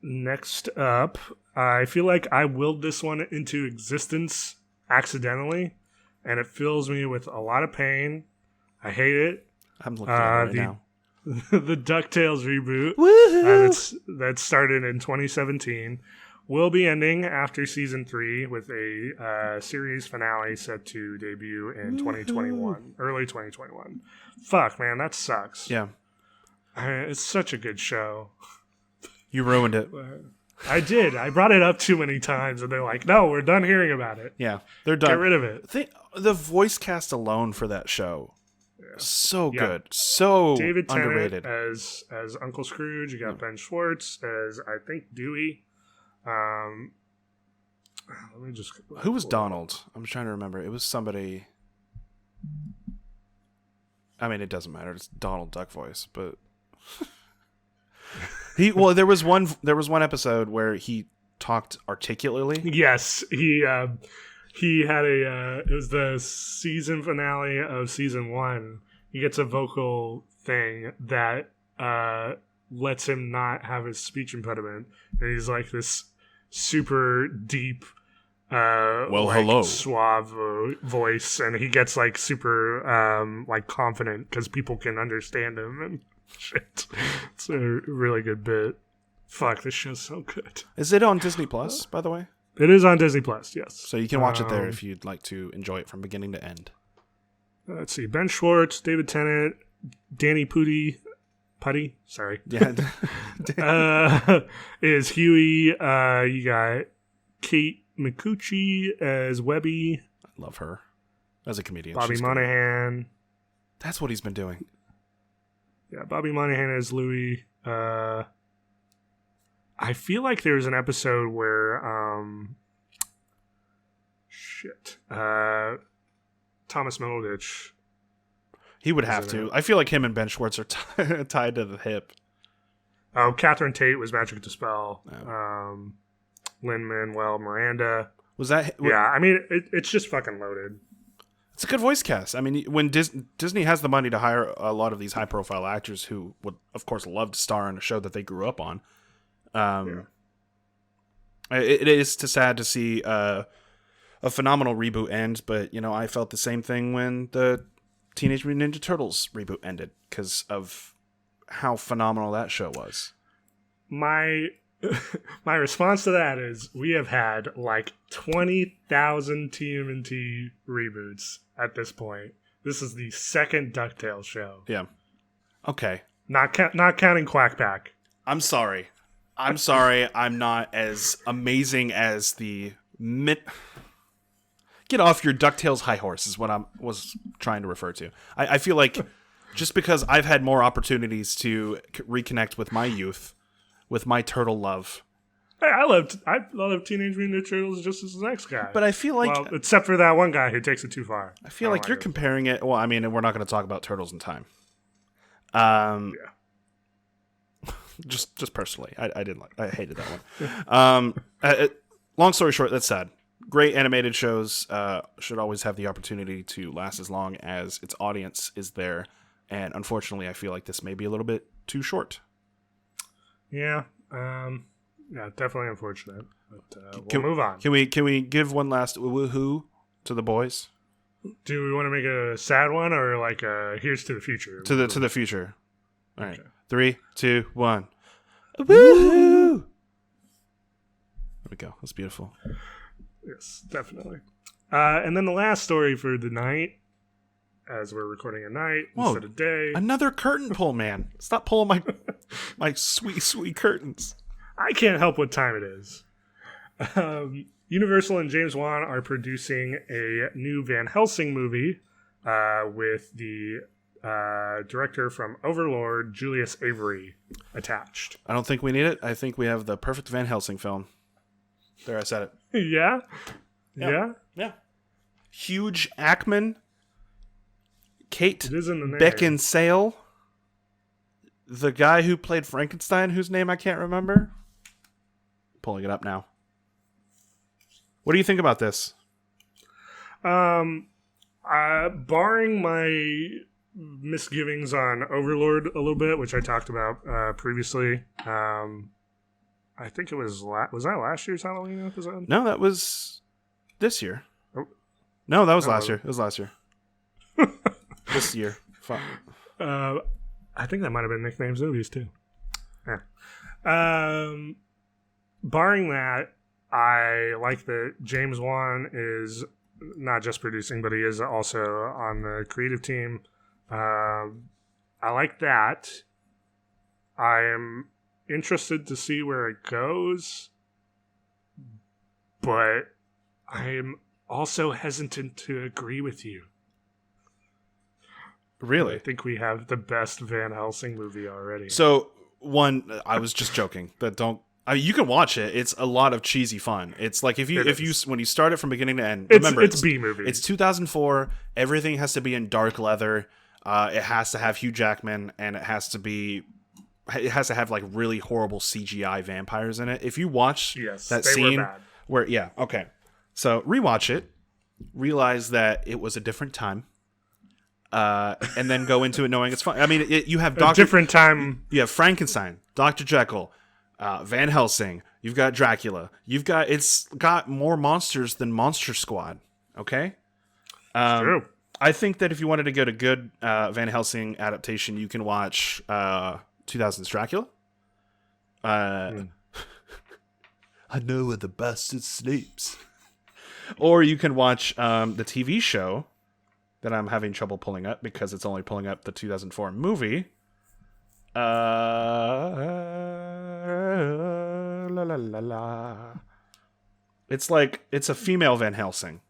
Next up, I feel like I willed this one into existence accidentally, and it fills me with a lot of pain. I hate it. I'm looking at it right now. The DuckTales reboot that started in 2017 will be ending after season 3 with a series finale set to debut in 2021, early 2021. Fuck, man, that sucks. Yeah. It's such a good show. You ruined it. I did. I brought it up too many times, and they're like, no, we're done hearing about it. Yeah, they're done. Get rid of it. The voice cast alone for that show, so good. So David Tennant underrated. as Uncle Scrooge. You got Ben Schwartz as, I think, Dewey. Let me just... Who was Donald? I'm trying to remember. It was somebody... I mean, it doesn't matter. It's Donald Duck voice, but... there was one episode where he talked articulately. Yes, he had it was the season finale of season 1. He gets a vocal thing that lets him not have his speech impediment, and he's like this super deep hello, suave voice, and he gets like super like confident because people can understand him and shit. It's a really good bit. Fuck, this show's so good. Is it on Disney Plus, by the way? It is on Disney Plus, yes. So you can watch it there if you'd like to enjoy it from beginning to end. Let's see. Ben Schwartz, David Tennant, Danny Putty, sorry. Yeah. Is Huey. You got Kate Micucci as Webby. I love her as a comedian. Bobby She's Monahan. good. That's what he's been doing. Yeah, Bobby Monahan as Louie. I feel like there's an episode where Thomas Middleditch. He would have to. I feel like him and Ben Schwartz are tied to the hip. Oh, Catherine Tate was Magic Dispel. Oh. Lin-Manuel Miranda. Was that? Yeah, I mean, it's just fucking loaded. It's a good voice cast. I mean, when Disney has the money to hire a lot of these high-profile actors who would, of course, love to star in a show that they grew up on, it is sad to see a phenomenal reboot end. But I felt the same thing when the Teenage Mutant Ninja Turtles reboot ended because of how phenomenal that show was. My response to that is we have had like 20,000 TMNT reboots at this point. This is the second DuckTales show. Yeah. Okay. Not counting Quackback. I'm sorry. I'm not as amazing as the Get off your DuckTales high horse is what I was trying to refer to. I feel like just because I've had more opportunities to reconnect with my youth, with my turtle love. Hey, I love Teenage Mutant Ninja Turtles just as the next guy. But I feel like... Well, except for that one guy who takes it too far. I feel like you're comparing it... Well, I mean, we're not going to talk about Turtles in Time. Yeah. Just personally. I hated that one. Long story short, that's sad. Great animated shows should always have the opportunity to last as long as its audience is there. And unfortunately, I feel like this may be a little bit too short. Yeah. Yeah, definitely unfortunate. But we'll move on. Can we give one last woohoo to the boys? Do we want to make a sad one or like a here's to the future? To the future. All right. Okay. 3, 2, 1. Woohoo! There we go. That's beautiful. Yes, definitely. And then the last story for the night, as we're recording at night instead of day. Another curtain pull, man. Stop pulling my sweet, sweet curtains. I can't help what time it is. Universal and James Wan are producing a new Van Helsing movie with the director from Overlord, Julius Avery, attached. I don't think we need it. I think we have the perfect Van Helsing film. There, I said it. Yeah? Yeah. Hugh Jackman, Kate Beckinsale, the guy who played Frankenstein, whose name I can't remember. pulling it up now. What do you think about this? Barring my misgivings on Overlord a little bit, which I talked about previously, I think it was was that last year's Halloween episode? No, that was this year. Oh. No, that was last year. It was last year. This year. Fuck. I think that might have been nicknames movies too. Yeah. Barring that, I like that James Wan is not just producing, but he is also on the creative team. I like that. I am interested to see where it goes, but I am also hesitant to agree with you. Really? I think we have the best Van Helsing movie already. So, one, I was just joking. You can watch it. It's a lot of cheesy fun. It's like when you start it from beginning to end. Remember, it's B movie. It's 2004. Everything has to be in dark leather. It has to have Hugh Jackman, and it has to have like really horrible CGI vampires in it. If you watch that scene where so rewatch it, realize that it was a different time. And then go into it knowing it's fun. I mean, you have different time. You have Frankenstein, Dr. Jekyll, Van Helsing. You've got Dracula. It's got more monsters than Monster Squad. Okay, True. I think that if you wanted to get a good Van Helsing adaptation, you can watch 2000's Dracula. I know where the bastard sleeps. Or you can watch the TV show that I'm having trouble pulling up because it's only pulling up the 2004 movie. It's a female Van Helsing,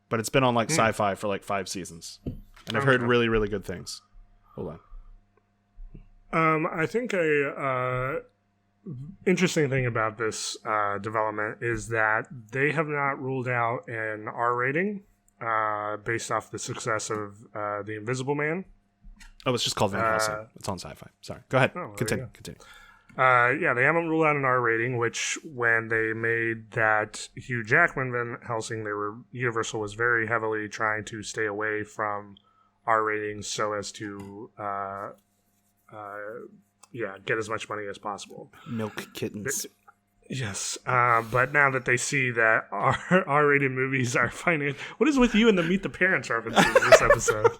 but it's been on like Sci-Fi for like 5 seasons, and I've heard really, really good things. Hold on. I think a interesting thing about this development is that they have not ruled out an R rating based off the success of The Invisible Man. Oh, it's just called Van Helsing. It's on Sci-Fi. Sorry. Go ahead. Continue. They haven't ruled out an R rating, which when they made that Hugh Jackman Van Helsing, Universal was very heavily trying to stay away from R ratings so as to get as much money as possible. Milk kittens. Yes, but now that they see that R-rated movies are financed, what is with you and the Meet the Parents references in this episode?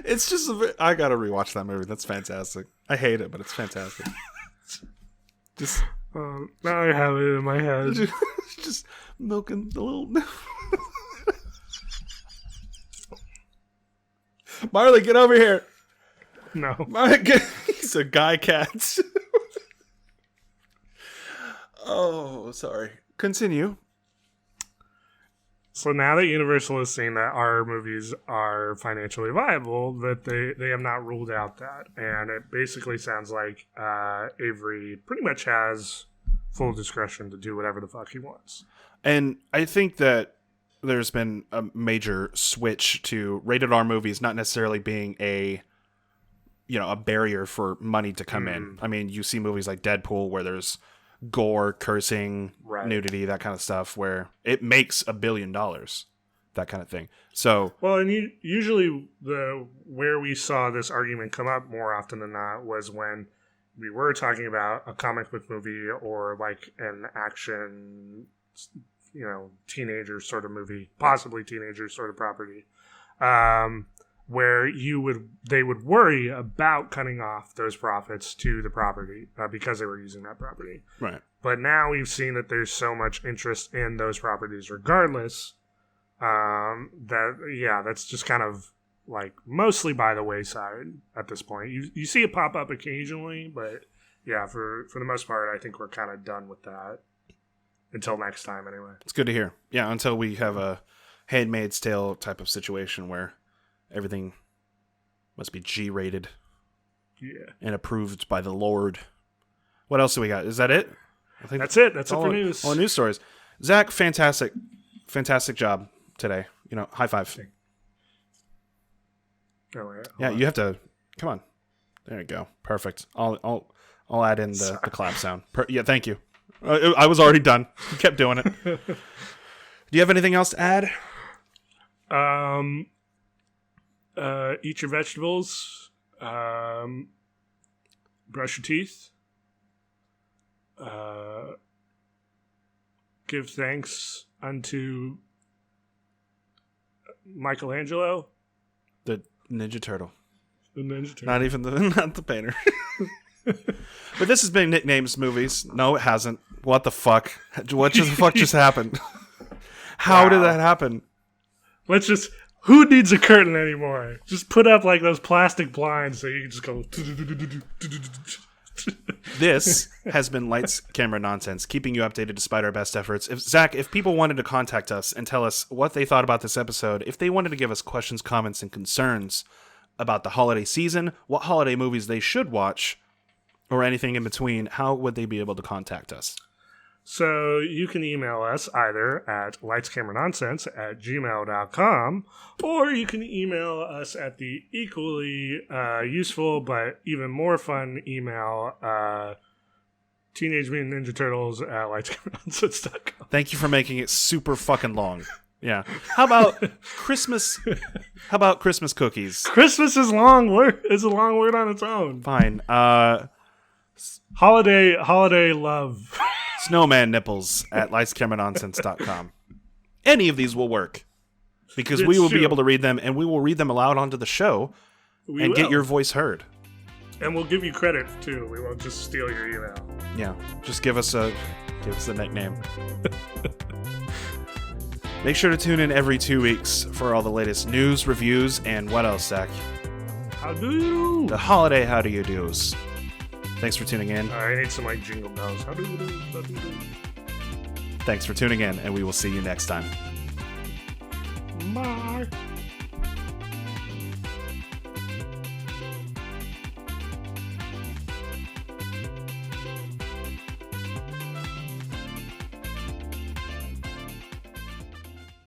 It's just I gotta rewatch that movie. That's fantastic. I hate it, but it's fantastic. Just now I have it in my head. Just milking the little. Marley, get over here. No, he's a guy cat. Oh, sorry. Continue. So now that Universal has seen that our movies are financially viable, that they have not ruled out that. And it basically sounds like Avery pretty much has full discretion to do whatever the fuck he wants. And I think that there's been a major switch to rated R movies not necessarily being a barrier for money to come in. I mean, you see movies like Deadpool where there's gore, cursing, nudity, that kind of stuff, where it makes $1 billion, that kind of thing. So, well, and usually where we saw this argument come up more often than not was when we were talking about a comic book movie or like an action, teenager sort of movie, possibly teenager sort of property, where they would worry about cutting off those profits to the property because they were using that property. Right. But now we've seen that there's so much interest in those properties regardless, that's just kind of like mostly by the wayside at this point. You see it pop up occasionally, but yeah, for the most part, I think we're kind of done with that until next time anyway. It's good to hear. Yeah, until we have a Handmaid's Tale type of situation where everything must be G-rated. Yeah. And approved by the Lord. What else do we got? Is that it? I think that's it. That's it for news. All news stories. Zach, fantastic job today. High five. Yeah, you have to. Come on. There you go. Perfect. I'll add in the clap sound. Yeah, thank you. I was already done. You kept doing it. Do you have anything else to add? Eat your vegetables. Brush your teeth. Give thanks unto Michelangelo. The Ninja Turtle. The Ninja Turtle. Not even not the painter. But this has been Nicknames Movies. No, it hasn't. What the fuck? What the fuck just happened? How did that happen? Let's just... Who needs a curtain anymore? Just put up like those plastic blinds so you can just go... This has been Lights, Camera, Nonsense, keeping you updated despite our best efforts. Zach, if people wanted to contact us and tell us what they thought about this episode, if they wanted to give us questions, comments, and concerns about the holiday season, what holiday movies they should watch, or anything in between, how would they be able to contact us? So you can email us either at lightscameranonsense@gmail.com, or you can email us at the equally useful but even more fun email, Teenage Mutant Ninja Turtles at lightscameranonsense.com. Thank you for making it super fucking long. Yeah. How about Christmas? How about Christmas cookies? Christmas is long word. Is a long word on its own. Fine. Holiday love. Snowman nipples at lightscameranonsense.com. Any of these will work because we will be able to read them, and we will read them aloud onto the show and get your voice heard. And we'll give you credit too. We won't just steal your email. Yeah, just give us a nickname. Make sure to tune in every 2 weeks for all the latest news, reviews, and what else, Zach? How do you? The holiday how do you do's. Thanks for tuning in. I need some like jingle bells. How do you do? How do you do? Thanks for tuning in, and we will see you next time. Bye.